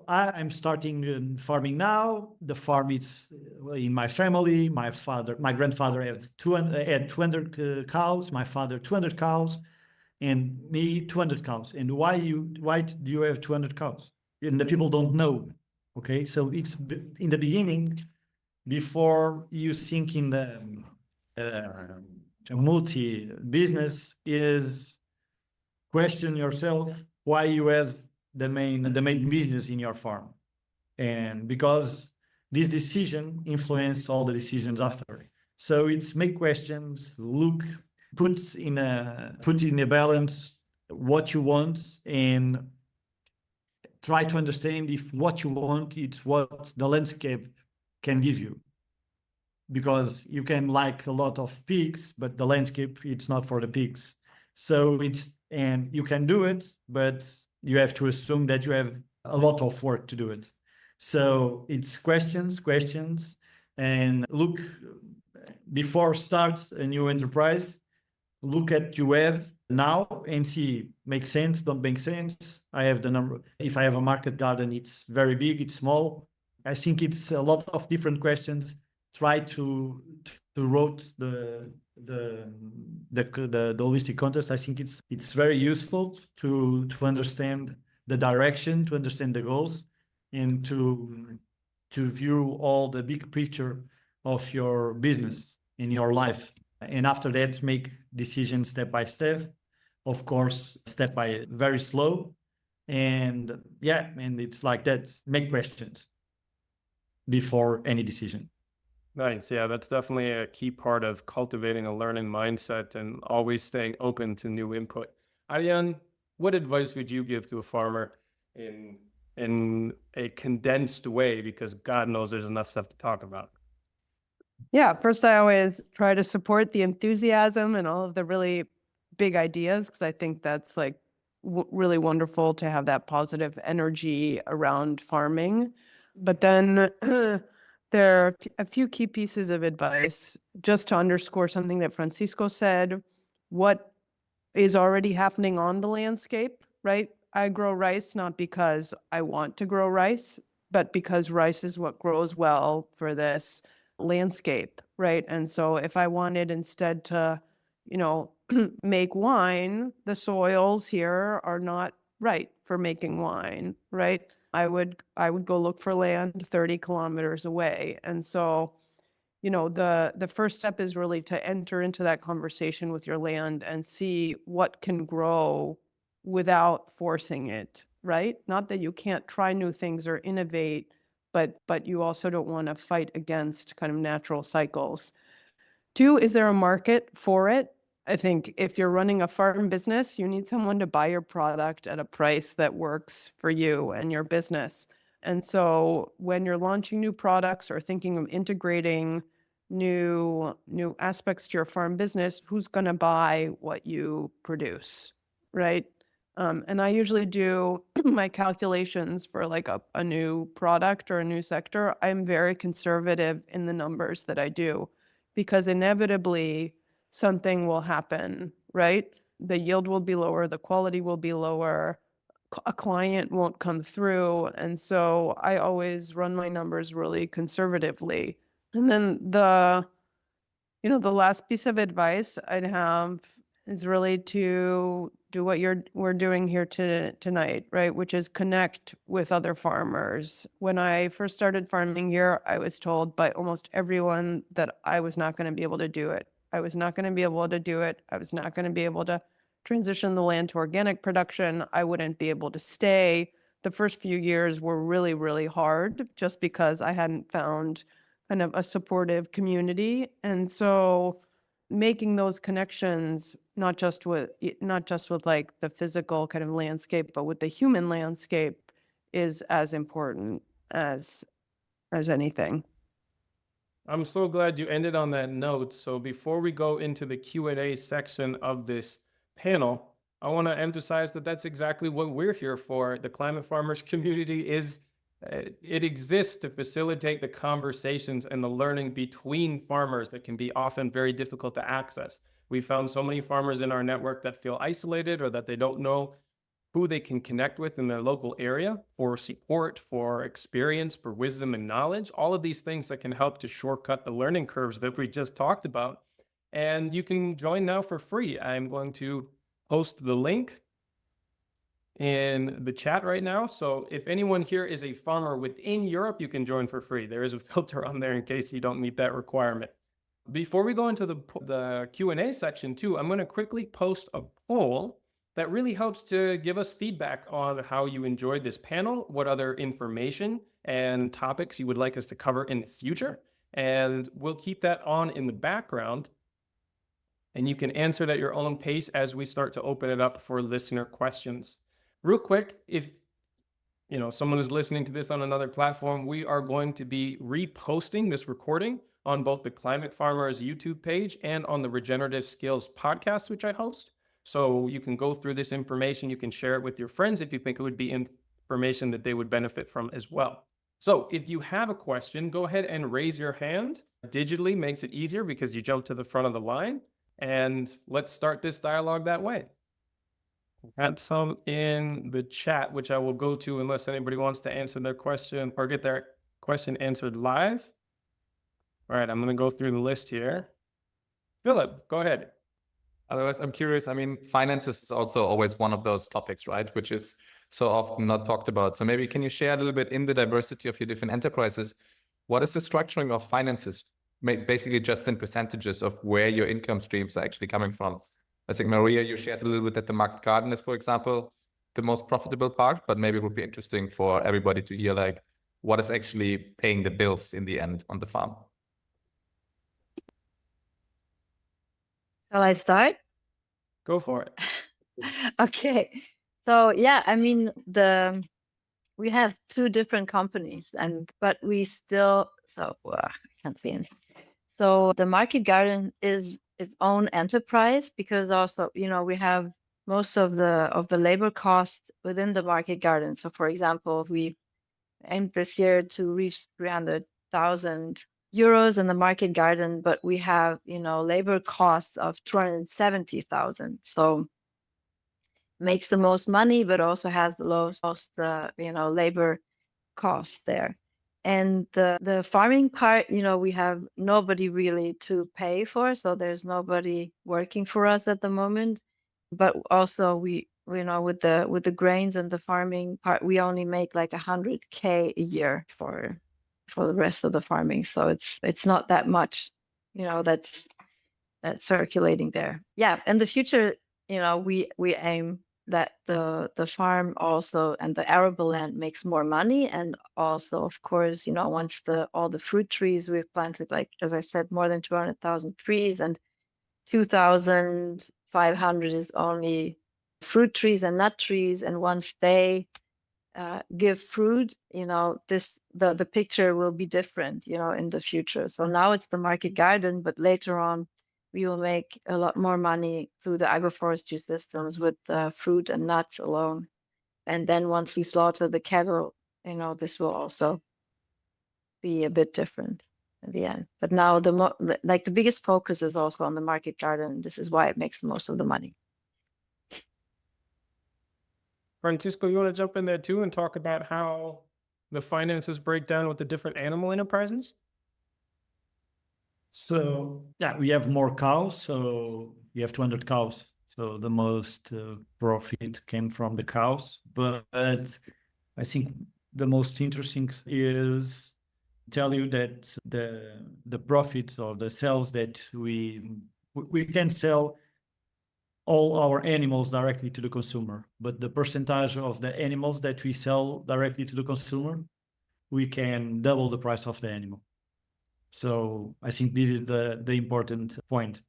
I'm starting farming now. The farm is in my family. My grandfather had 200 cows. My father 200 cows, and me 200 cows. And why do you have 200 cows? And the people don't know. Okay, so it's in the beginning, before you think in the multi-business, is question yourself why you have the main business in your farm, and because this decision influence all the decisions after. So it's make questions, look, put in a balance what you want, and try to understand if what you want it's what the landscape can give you. Because you can like a lot of pigs, but the landscape, it's not for the pigs. So and you can do it, but you have to assume that you have a lot of work to do it. So it's questions, and look, before starts a new enterprise, look at you have now and see, make sense, don't make sense. I have the number. If I have a market garden, it's very big, it's small. I think it's a lot of different questions. Try to wrote the holistic contest. I think it's very useful to understand the direction, to understand the goals, and to view all the big picture of your business in your life. And after that, make decisions step by step. Of course, step by very slow. And yeah, and it's like that. Make questions before any decision. Nice. Yeah, that's definitely a key part of cultivating a learning mindset and always staying open to new input. Ariane, what advice would you give to a farmer in a condensed way? Because God knows there's enough stuff to talk about. Yeah, first I always try to support the enthusiasm and all of the really big ideas, because I think that's like really wonderful to have that positive energy around farming. But then there are a few key pieces of advice just to underscore something that Francisco said. What is already happening on the landscape, right? I grow rice not because I want to grow rice, but because rice is what grows well for this landscape, right? And so if I wanted instead to, make wine, the soils here are not right for making wine, right? I would go look for land 30 kilometers away. And so, the first step is really to enter into that conversation with your land and see what can grow without forcing it, right? Not that you can't try new things or innovate, but you also don't want to fight against kind of natural cycles. 2, is there a market for it? I think if you're running a farm business, you need someone to buy your product at a price that works for you and your business. And so when you're launching new products or thinking of integrating new aspects to your farm business, who's going to buy what you produce, right? And I usually do my calculations for like a new product or a new sector. I'm very conservative in the numbers that I do because inevitably something will happen, right? The yield will be lower, the quality will be lower, a client won't come through. And so I always run my numbers really conservatively. And then the last piece of advice I'd have is really to do what we're doing here tonight, right? Which is connect with other farmers. When I first started farming here, I was told by almost everyone that I was not going to be able to do it. I was not going to be able to do it. I was not going to be able to transition the land to organic production. I wouldn't be able to stay. The first few years were really, really hard just because I hadn't found kind of a supportive community. And so making those connections, not just with like the physical kind of landscape, but with the human landscape is as important as anything. I'm so glad you ended on that note. So before we go into the Q&A section of this panel, I want to emphasize that that's exactly what we're here for. The Climate Farmers community it exists to facilitate the conversations and the learning between farmers that can be often very difficult to access. We found so many farmers in our network that feel isolated or that they don't know who they can connect with in their local area for support, for experience, for wisdom and knowledge, all of these things that can help to shortcut the learning curves that we just talked about. And you can join now for free. I'm going to post the link in the chat right now. So if anyone here is a farmer within Europe, you can join for free. There is a filter on there in case you don't meet that requirement. Before we go into the Q&A section too, I'm going to quickly post a poll that really helps to give us feedback on how you enjoyed this panel, what other information and topics you would like us to cover in the future. And we'll keep that on in the background. And you can answer it at your own pace as we start to open it up for listener questions. Real quick, if someone is listening to this on another platform, we are going to be reposting this recording on both the Climate Farmers YouTube page and on the Regenerative Skills podcast, which I host. So you can go through this information. You can share it with your friends if you think it would be information that they would benefit from as well. So if you have a question, go ahead and raise your hand. Digitally makes it easier because you jump to the front of the line. And let's start this dialogue that way. Had some in the chat, which I will go to unless anybody wants to answer their question or get their question answered live. All right, I'm going to go through the list here. Philip, go ahead. Otherwise, I'm curious. I mean, finances is also always one of those topics, right? Which is so often not talked about. So maybe can you share a little bit in the diversity of your different enterprises? What is the structuring of finances? Basically just in percentages of where your income streams are actually coming from. I think, Maria, you shared a little bit that the market garden is, for example, the most profitable part, but maybe it would be interesting for everybody to hear, like, what is actually paying the bills in the end on the farm? Shall I start? Go for it. Okay. So yeah, I mean, we have two different companies, but we still, I can't see anything. So the market garden is its own enterprise because also, we have most of the labor costs within the market garden. So for example, we aimed this year to reach 300,000 euros in the market garden, but we have, labor costs of 270,000. So makes the most money, but also has the lowest, labor costs there. And the farming part, we have nobody really to pay for, so there's nobody working for us at the moment. But also with the grains and the farming part, we only make like 100K a year for the rest of the farming. So it's not that much, that's circulating there. Yeah, in the future, we aim that the farm also and the arable land makes more money, and also, of course, once all the fruit trees we've planted, like as I said, more than 200,000 trees, and 2,500 is only fruit trees and nut trees, and once they give fruit, the picture will be different, in the future. So now it's the market garden, but later on we will make a lot more money through the agroforestry systems with fruit and nuts alone. And then once we slaughter the cattle, this will also be a bit different at the end. But now the biggest focus is also on the market garden. This is why it makes most of the money. Francisco, you want to jump in there too and talk about how the finances break down with the different animal enterprises? So yeah, we have more cows. So we have 200 cows. So the most profit came from the cows. But I think the most interesting is tell you that the profits or the sales that we can sell all our animals directly to the consumer, but the percentage of the animals that we sell directly to the consumer, we can double the price of the animal. So I think this is the important point.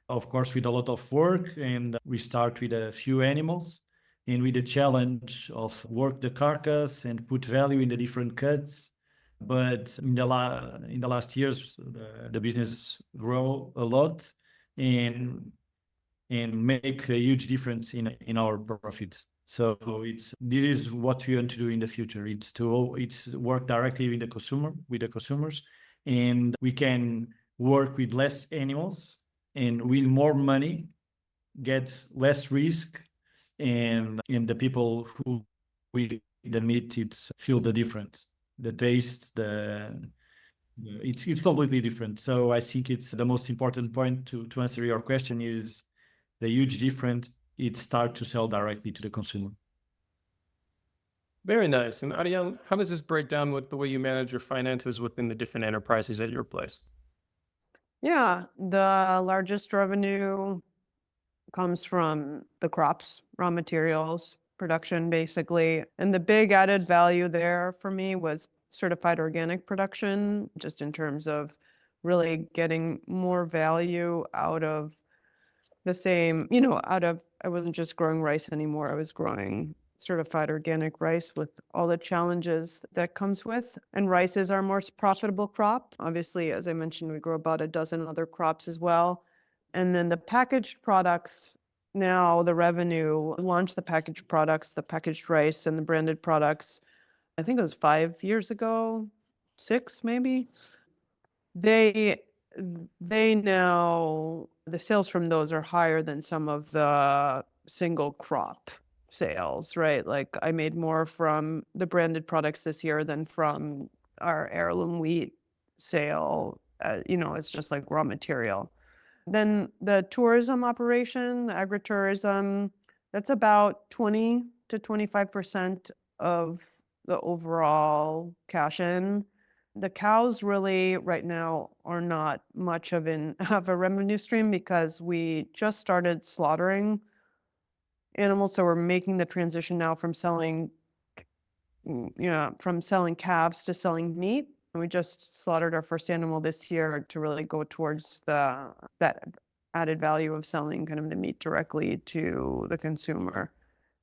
Of course, with a lot of work, and we start with a few animals, and with the challenge of work the carcass and put value in the different cuts. But in the last years, the business grow a lot and make a huge difference in our profits. So this is what we want to do in the future. It's work directly with the consumers, and we can work with less animals and with more money, get less risk, and the people who eat the meat, feel the difference, the taste, it's completely different. So I think it's the most important point to answer your question is the huge difference. It start to sell directly to the consumer. Very nice. And Ariane, how does this break down with the way you manage your finances within the different enterprises at your place? Yeah, the largest revenue comes from the crops, raw materials, production, basically. And the big added value there for me was certified organic production, just in terms of really getting more value out of the same, I wasn't just growing rice anymore. I was growing certified organic rice with all the challenges that comes with. And rice is our most profitable crop. Obviously, as I mentioned, we grow about a dozen other crops as well. And then the packaged products, now the revenue, launched the packaged products, the packaged rice and the branded products, I think it was 5 years ago, 6 maybe. They now, the sales from those are higher than some of the single crop sales, right? Like I made more from the branded products this year than from our heirloom wheat sale. It's just like raw material. Then the tourism operation, agritourism, that's about 20 to 25% of the overall cash in. The cows really right now are not much of a revenue stream because we just started slaughtering animals. So we're making the transition now from selling calves to selling meat. And we just slaughtered our first animal this year to really go towards that added value of selling kind of the meat directly to the consumer.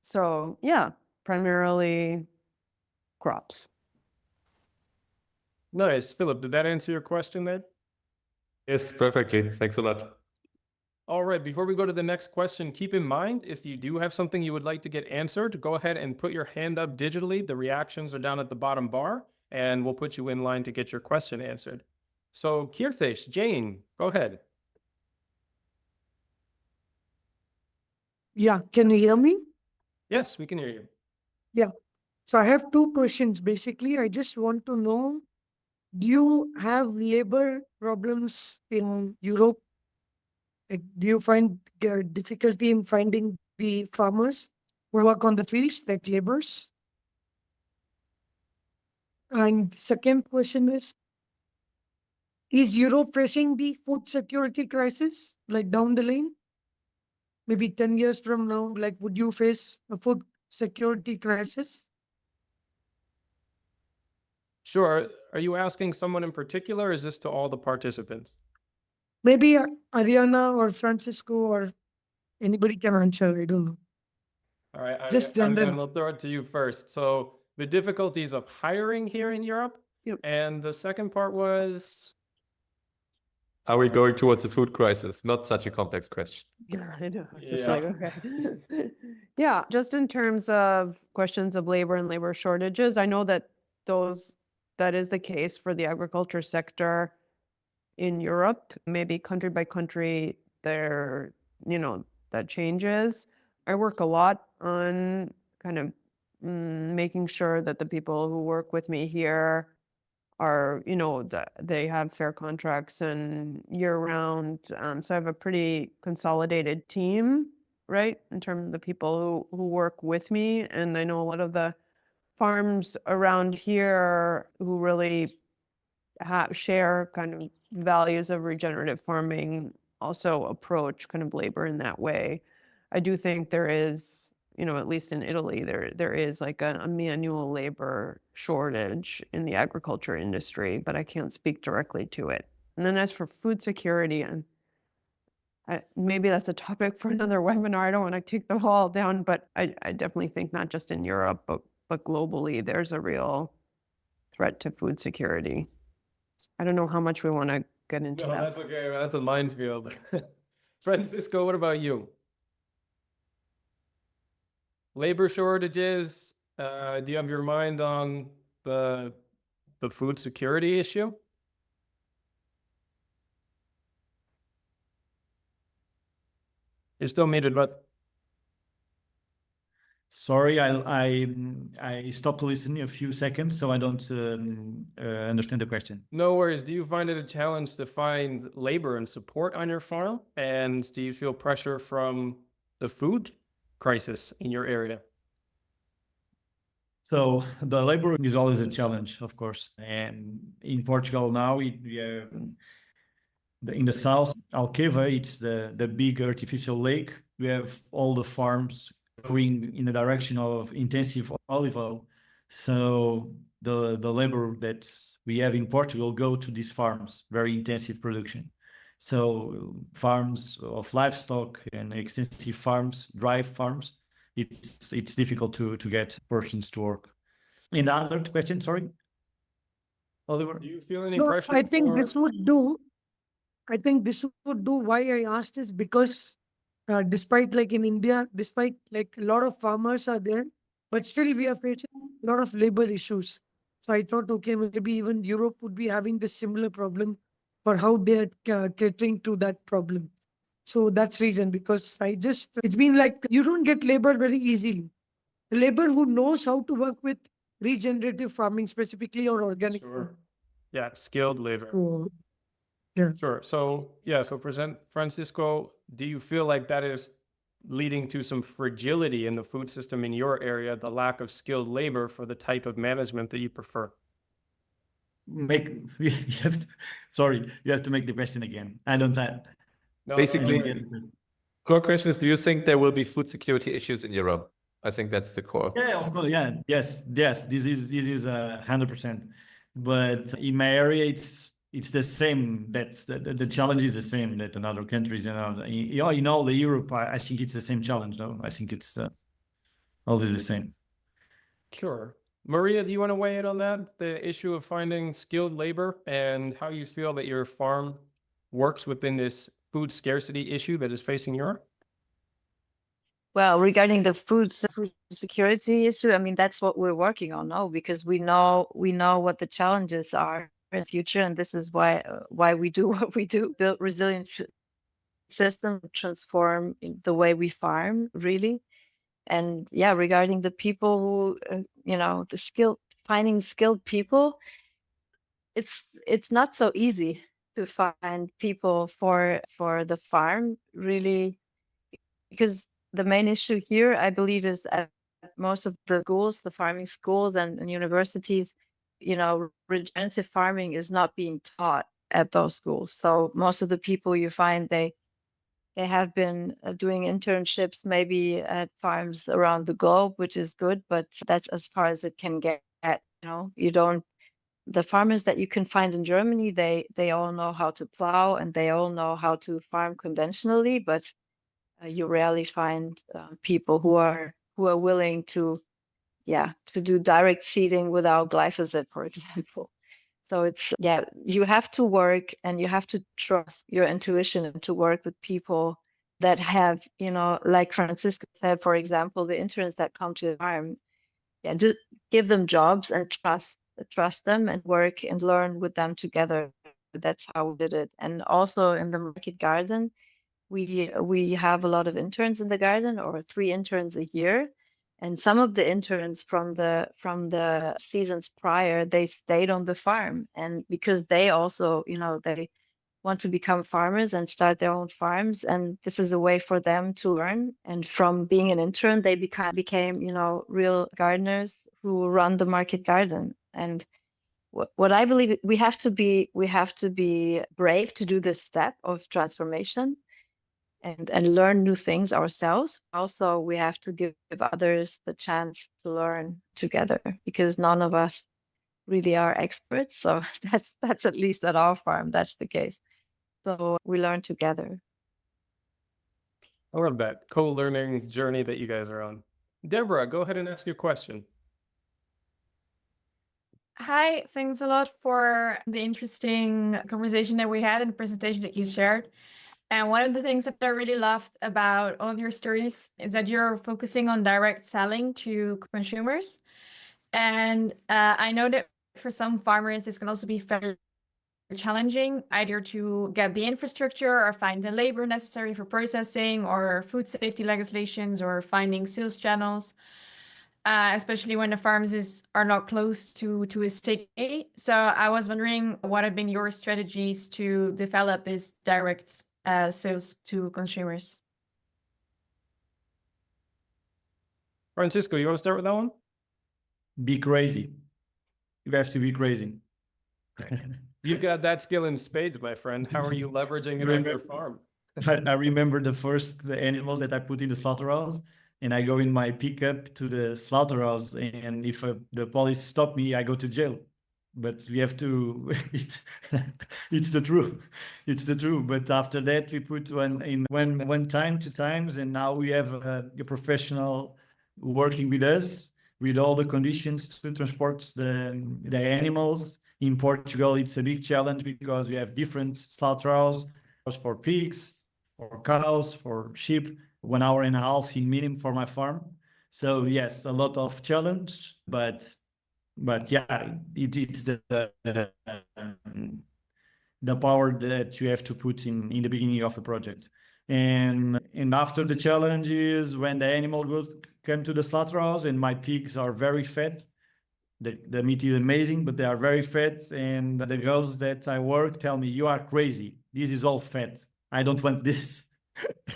So yeah, primarily crops. Nice. Philip, did that answer your question there? Yes, perfectly. Thanks a lot. All right, before we go to the next question, keep in mind, if you do have something you would like to get answered, go ahead and put your hand up digitally. The reactions are down at the bottom bar, and we'll put you in line to get your question answered. So, Kirthesh, Jane, go ahead. Yeah, can you hear me? Yes, we can hear you. Yeah. So I have two questions. Basically, I just want to know, do you have labor problems in Europe? Like, do you find difficulty in finding the farmers who work on the fields, like laborers? And second question is Europe facing the food security crisis, like down the lane? Maybe 10 years from now, like, would you face a food security crisis? Sure. Are you asking someone in particular, or is this to all the participants? Maybe Ariana or Francisco or anybody can answer. I don't know. All right, Just Ariane, general. we'll throw it to you first. So the difficulties of hiring here in Europe, Yep. and the second part was? Are we going towards a food crisis? Not such a complex question. Yeah, I know. Just Yeah. like, okay. Yeah, just in terms of questions of labor and labor shortages, I know that that is the case for the agriculture sector in Europe. Maybe country by country, that changes. I work a lot on kind of making sure that the people who work with me here are, that they have fair contracts and year round. So I have a pretty consolidated team, right, in terms of the people who work with me. And I know a lot of the farms around here who really share kind of values of regenerative farming also approach kind of labor in that way. I do think there is, at least in Italy, there is like a manual labor shortage in the agriculture industry, but I can't speak directly to it. And then as for food security, and maybe that's a topic for another webinar. I don't want to take the whole down, but I definitely think not just in Europe, but globally, there's a real threat to food security. I don't know how much we want to get into No, that. that's okay. That's a minefield. Francisco, what about you? Labor shortages. Do you have your mind on the food security issue? You're still muted, but Sorry, I stopped listening a few seconds, so I don't understand the question. no worries. Do you find it a challenge to find labor and support on your farm? And do you feel pressure from the food crisis in your area? So the labor is always a challenge, of course. And in Portugal now, in the south, Alqueva, it's the big artificial lake. We have all the farms going in the direction of intensive olive oil. So the labor that we have in Portugal go to these farms, very intensive production. So farms of livestock and extensive farms, dry farms, it's difficult to get persons to work. And the other question, sorry, Oliver? Do you feel any No, pressure? I think for- this would do. I think this would do. Why I asked is because despite like in India, despite like a lot of farmers are there, but still we are facing a lot of labor issues. So I thought, okay, maybe even Europe would be having this similar problem for how they are catering to that problem. So that's reason because it's been like you don't get labor very easily. The labor who knows how to work with regenerative farming specifically or organic Sure. farming. Yeah, skilled labor. So, yeah. Sure. So Francisco, do you feel like that is leading to some fragility in the food system in your area, the lack of skilled labor for the type of management that you prefer? You have to, sorry, you have to make the question again. I don't have. No, Basically, no worries. core question is, do you think there will be food security issues in Europe? I think that's the core. Yeah, of course. Yeah, yes. This is 100%. But in my area, it's the same. That's the challenge is the same that in other countries. In all the Europe, I think it's the same challenge. No, I think it's always the same. Sure. Maria, do you want to weigh in on that? The issue of finding skilled labor and how you feel that your farm works within this food scarcity issue that is facing Europe? Well, regarding the food security issue, I mean, that's what we're working on now because we know what the challenges are in the future, and this is why we do what we do: build resilient system, transform the way we farm, really. And yeah, regarding the people who, finding skilled people, it's not so easy to find people for the farm, really, because the main issue here, I believe, is at most of the schools, the farming schools and universities, regenerative farming is not being taught at those schools. So most of the people you find, they have been doing internships maybe at farms around the globe, which is good, but that's as far as it can get. The farmers that you can find in Germany, they all know how to plow and they all know how to farm conventionally, but you rarely find people who are willing to do direct seeding without glyphosate, for example. So it's, yeah, you have to work and you have to trust your intuition and to work with people that have, like Francisco said, for example, the interns that come to the farm. Yeah, just give them jobs and trust them and work and learn with them together. That's how we did it. And also in the market garden, we have a lot of interns in the garden, or 3 interns a year. And some of the interns from the seasons prior, they stayed on the farm, and because they also, they want to become farmers and start their own farms, and this is a way for them to learn. And from being an intern, they became real gardeners who run the market garden. And what I believe, we have to be brave to do this step of transformation and learn new things ourselves. Also, we have to give others the chance to learn together, because none of us really are experts. So that's at least at our farm, that's the case. So we learn together. I love that co-learning journey that you guys are on. Deborah, go ahead and ask your question. Hi, thanks a lot for the interesting conversation that we had and the presentation that you shared. And one of the things that I really loved about all of your stories is that you're focusing on direct selling to consumers. And I know that for some farmers, this can also be very challenging, either to get the infrastructure or find the labor necessary for processing, or food safety legislations, or finding sales channels. Especially when the farms are not close to a city. So I was wondering, what have been your strategies to develop this direct sales to consumers? Francisco, you want to start with that one? Be crazy. You have to be crazy. You've got that skill in spades, my friend. How are you leveraging it on your farm? I remember the first animals that I put in the slaughterhouse, and I go in my pickup to the slaughterhouse, and if the police stop me, I go to jail. But we have to, it's the truth. It's the truth. But after that, we put one time, 2 times, and now we have a professional working with us with all the conditions to transport the animals. In Portugal, it's a big challenge because we have different slaughterhouses for pigs, for cows, for sheep, 1.5 hours in minimum for my farm. So yes, a lot of challenge, but yeah, it's the power that you have to put in the beginning of a project. And after the challenge is when the animal come to the slaughterhouse, and my pigs are very fat. The meat is amazing, but they are very fat. And the girls that I work tell me, "You are crazy. This is all fat. I don't want this."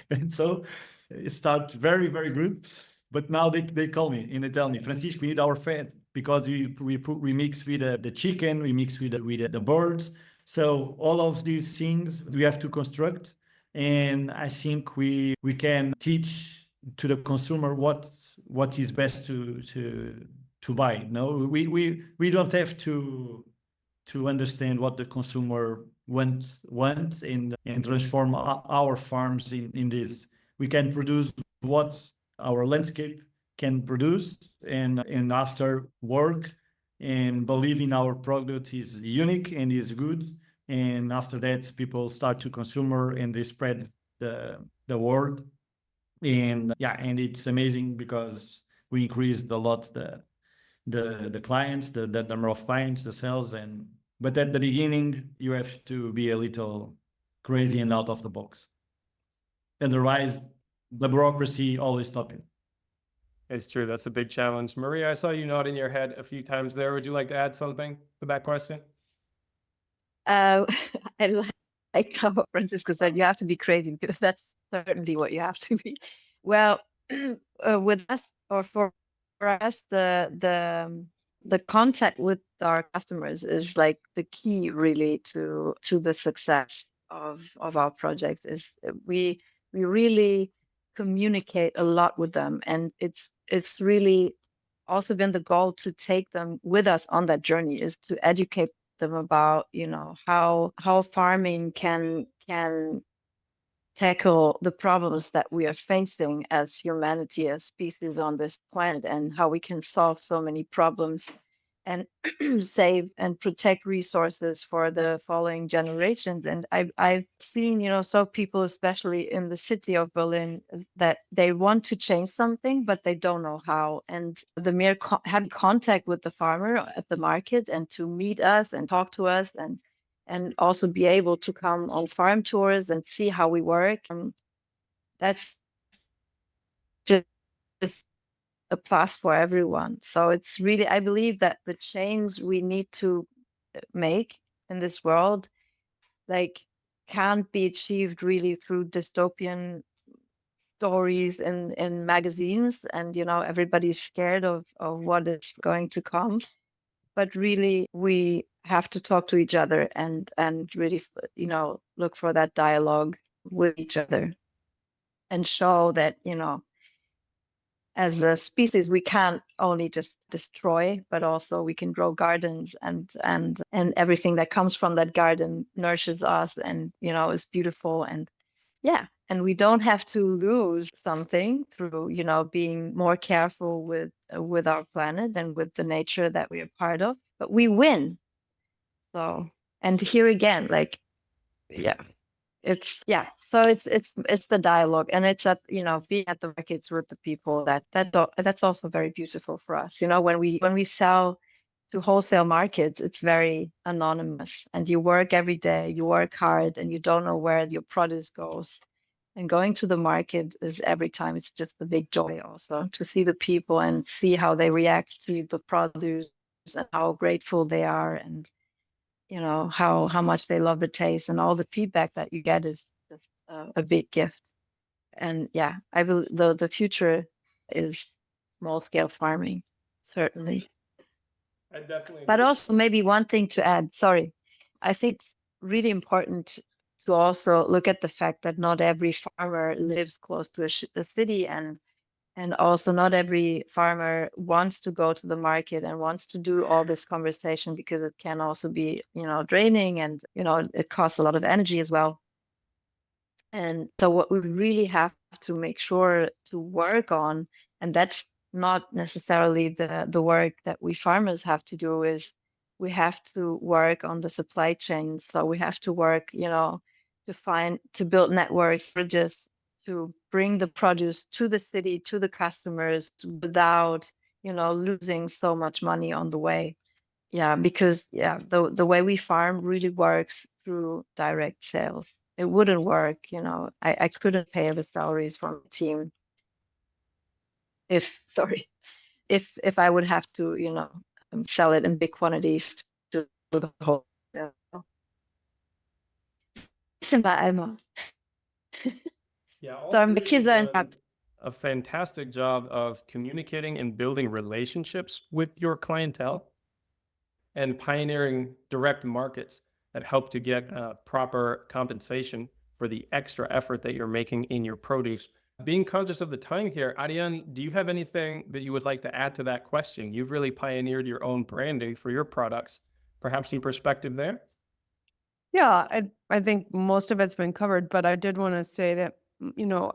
And so it starts very, very good. But now they call me and they tell me, "Francisco, we need our fat because we mix with the chicken, we mix with the birds." So all of these things we have to construct. And I think we can teach to the consumer what is best to buy. No, we don't have to understand what the consumer wants and transform our farms in this. We can produce what our landscape can produce, and after work and believe in our product is unique and is good. And after that, people start to consumer and they spread the word. And yeah, and it's amazing because we increased a lot the clients, the number of clients, the sales. But at the beginning, you have to be a little crazy and out of the box. Otherwise, the bureaucracy always stops you. It's true. That's a big challenge. Maria, I saw you nodding your head a few times there. Would you like to add something to that question? I like how Francisco said, you have to be crazy, because that's certainly what you have to be. Well, with us, or for us, the contact with our customers is like the key really to the success of our projects. Is we really communicate a lot with them, and it's really also been the goal to take them with us on that journey, is to educate them about how farming can tackle the problems that we are facing as humanity, as species on this planet, and how we can solve so many problems and save and protect resources for the following generations. And I've seen, so people, especially in the city of Berlin, that they want to change something, but they don't know how. And the mere having contact with the farmer at the market and to meet us and talk to us and also be able to come on farm tours and see how we work. That's just a plus for everyone. So it's really, I believe that the change we need to make in this world, like, can't be achieved really through dystopian stories in magazines, and everybody's scared of what is going to come. But really, we have to talk to each other and really, look for that dialogue with each other and show that, as a species, we can't only just destroy, but also we can grow gardens, and everything that comes from that garden nourishes us, and is beautiful. And yeah, and we don't have to lose something through being more careful with our planet and with the nature that we are part of, but we win. So, and here again, like, yeah. So it's the dialogue, and it's at being at the markets with the people that's also very beautiful for us. When we sell to wholesale markets, it's very anonymous, and you work every day, you work hard, and you don't know where your produce goes. And going to the market is every time, it's just a big joy also to see the people and see how they react to the produce and how grateful they are, and how much they love the taste, and all the feedback that you get is just a big gift. And yeah, I believe the future is small scale farming, certainly. I definitely But agree. also, maybe one thing to add, sorry, I think it's really important to also look at the fact that not every farmer lives close to a city, and also not every farmer wants to go to the market and wants to do all this conversation, because it can also be, draining, and, it costs a lot of energy as well. And so what we really have to make sure to work on, and that's not necessarily the work that we farmers have to do, is we have to work on the supply chain. So we have to work, to build networks, bridges, to bring the produce to the city, to the customers, without, losing so much money on the way. Yeah, because the way we farm really works through direct sales. It wouldn't work, I couldn't pay the salaries from the team if I would have to, sell it in big quantities to the whole. Yeah, all Sorry, my three of kids you are done interrupted. a fantastic job of communicating and building relationships with your clientele and pioneering direct markets that help to get proper compensation for the extra effort that you're making in your produce. Being conscious of the time here, Ariane, do you have anything that you would like to add to that question? You've really pioneered your own branding for your products. Perhaps some perspective there? Yeah, I think most of it's been covered, but I did want to say that,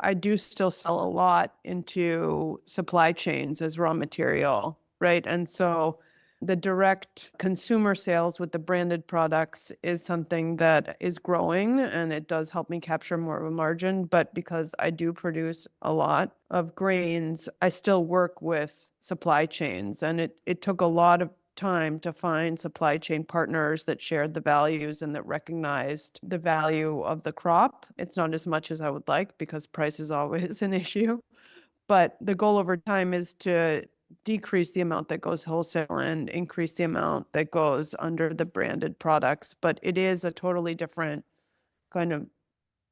I do still sell a lot into supply chains as raw material, right? And so the direct consumer sales with the branded products is something that is growing, and it does help me capture more of a margin. But because I do produce a lot of grains, I still work with supply chains, and it took a lot of time to find supply chain partners that shared the values and that recognized the value of the crop. It's not as much as I would like, because price is always an issue. But the goal over time is to decrease the amount that goes wholesale and increase the amount that goes under the branded products. But it is a totally different kind of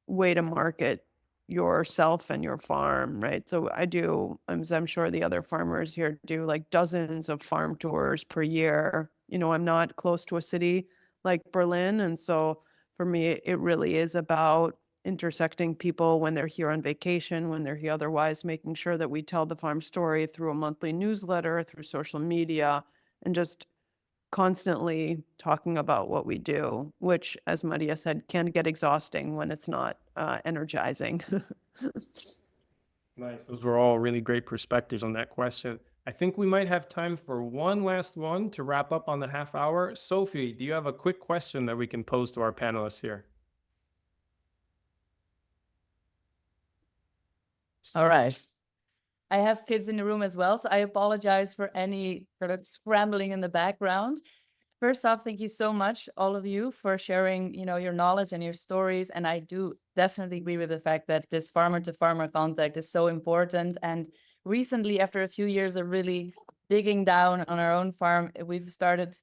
way to market yourself and your farm, right? So I do, as I'm sure the other farmers here do, like dozens of farm tours per year. I'm not close to a city like Berlin. And so for me, it really is about intersecting people when they're here on vacation, when they're here otherwise, making sure that we tell the farm story through a monthly newsletter, through social media, and just constantly talking about what we do, which, as Maria said, can get exhausting when it's not energizing. Nice. Those were all really great perspectives on that question. I think we might have time for one last one to wrap up on the half hour. Sophie, do you have a quick question that we can pose to our panelists here? All right. I have kids in the room as well, so I apologize for any sort of scrambling in the background. First off, thank you so much, all of you, for sharing, your knowledge and your stories. And I do definitely agree with the fact that this farmer-to-farmer contact is so important. And recently, after a few years of really digging down on our own farm, we've started,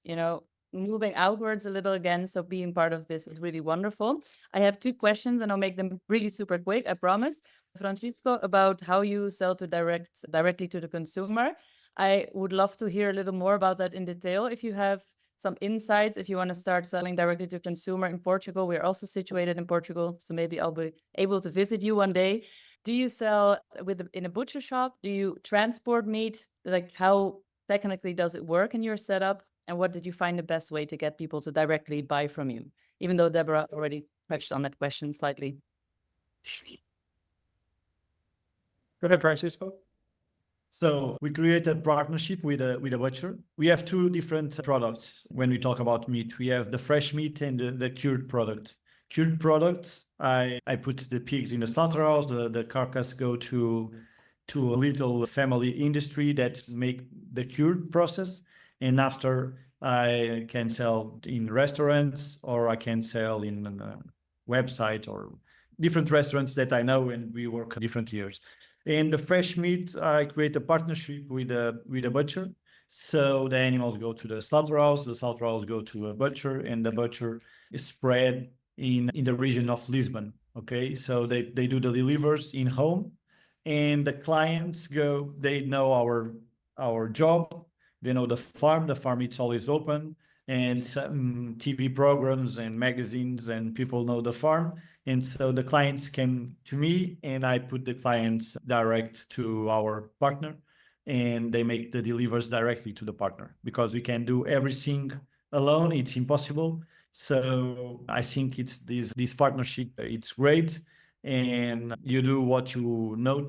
moving outwards a little again. So being part of this is really wonderful. I have two questions, and I'll make them really super quick, I promise. Francisco, about how you sell directly to the consumer. I would love to hear a little more about that in detail. If you have some insights, if you want to start selling directly to consumer in Portugal, we're also situated in Portugal, so maybe I'll be able to visit you one day. Do you sell in a butcher shop? Do you transport meat? Like, how technically does it work in your setup? And what did you find the best way to get people to directly buy from you? Even though Deborah already touched on that question slightly. Go ahead, Francisco. So we created a partnership with a butcher. We have two different products when we talk about meat. We have the fresh meat and the cured product. Cured products, I put the pigs in the slaughterhouse. The carcass go to a little family industry that make the cured process, and after I can sell in restaurants, or I can sell in a website or different restaurants that I know, and we work different years. And the fresh meat, I create a partnership with a butcher. So the animals go to the slaughterhouse go to a butcher, and the butcher is spread in the region of Lisbon. Okay, so they do the delivers in home, and the clients go, they know our job, they know the farm it's always open, and some TV programs and magazines, and people know the farm. And so the clients came to me, and I put the clients direct to our partner, and they make the delivers directly to the partner, because we can do everything alone. It's impossible. So I think it's this partnership. It's great. And you do what you know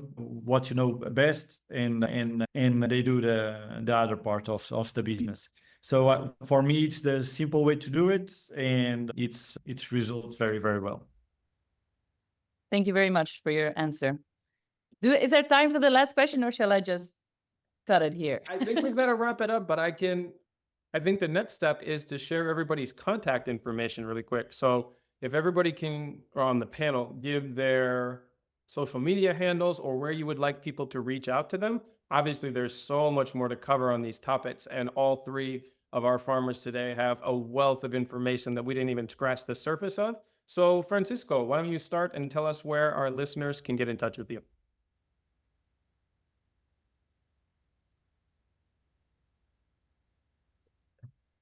best, and they do the other part of the business. So for me, it's the simple way to do it, and it's results very, very well. Thank you very much for your answer. Is there time for the last question, or shall I just cut it here? I think we better wrap it up, but I think the next step is to share everybody's contact information really quick. So if everybody can, on the panel, give their social media handles or where you would like people to reach out to them. Obviously, there's so much more to cover on these topics, and all three of our farmers today have a wealth of information that we didn't even scratch the surface of. So Francisco, why don't you start and tell us where our listeners can get in touch with you?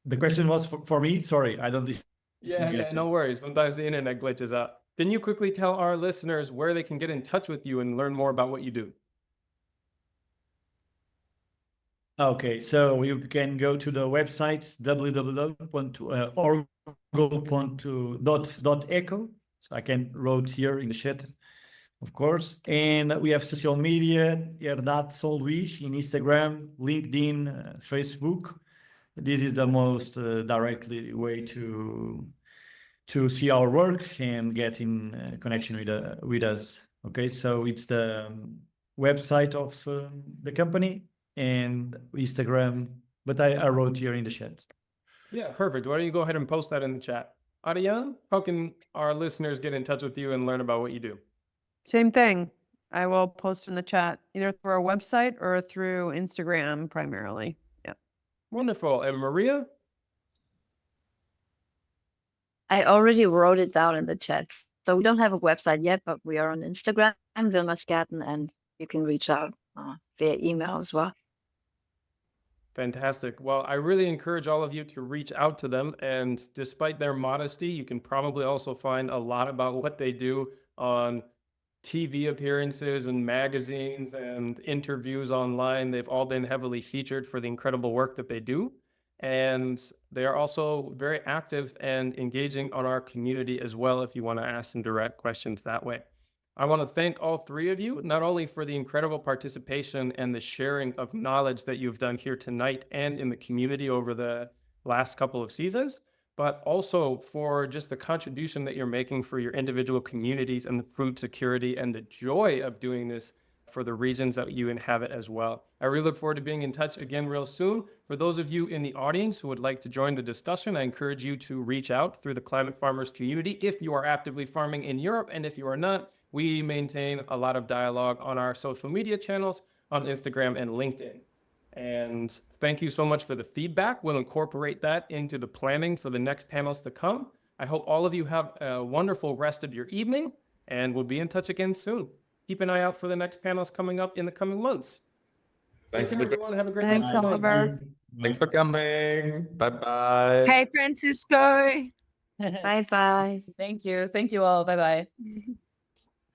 The question was for me. Sorry, I don't. Yeah, no worries. Sometimes the internet glitches out. Can you quickly tell our listeners where they can get in touch with you and learn more about what you do? Okay, so you can go to the website www.orgo.eco. So I can wrote here in the chat, of course. And we have social media, Herdade de São Luís in Instagram, LinkedIn, Facebook. This is the most directly way to see our work and get in connection with us. Okay, so it's the website of the company and Instagram, but I wrote here in the chat. Yeah, perfect. Why don't you go ahead and post that in the chat? Ariane, how can our listeners get in touch with you and learn about what you do? Same thing. I will post in the chat, either through our website or through Instagram primarily. Yeah. Wonderful. And Maria? I already wrote it down in the chat. So we don't have a website yet, but we are on Instagram, Wilmer, and you can reach out via email as well. Fantastic. Well, I really encourage all of you to reach out to them. And despite their modesty, you can probably also find a lot about what they do on TV appearances and magazines and interviews online. They've all been heavily featured for the incredible work that they do. And they are also very active and engaging on our community as well, if you want to ask some direct questions that way. I want to thank all three of you, not only for the incredible participation and the sharing of knowledge that you've done here tonight and in the community over the last couple of seasons, but also for just the contribution that you're making for your individual communities and the food security and the joy of doing this for the regions that you inhabit as well. I really look forward to being in touch again real soon. For those of you in the audience who would like to join the discussion, I encourage you to reach out through the Climate Farmers community if you are actively farming in Europe, and if you are not, we maintain a lot of dialogue on our social media channels on Instagram and LinkedIn. And thank you so much for the feedback. We'll incorporate that into the planning for the next panels to come. I hope all of you have a wonderful rest of your evening, and we'll be in touch again soon. Keep an eye out for the next panels coming up in the coming months. Thanks, Everyone. Have a great Thanks, night. Oliver. Thanks for coming. Bye-bye. Hey, Francisco. Bye bye. Thank you. Thank you all. Bye bye.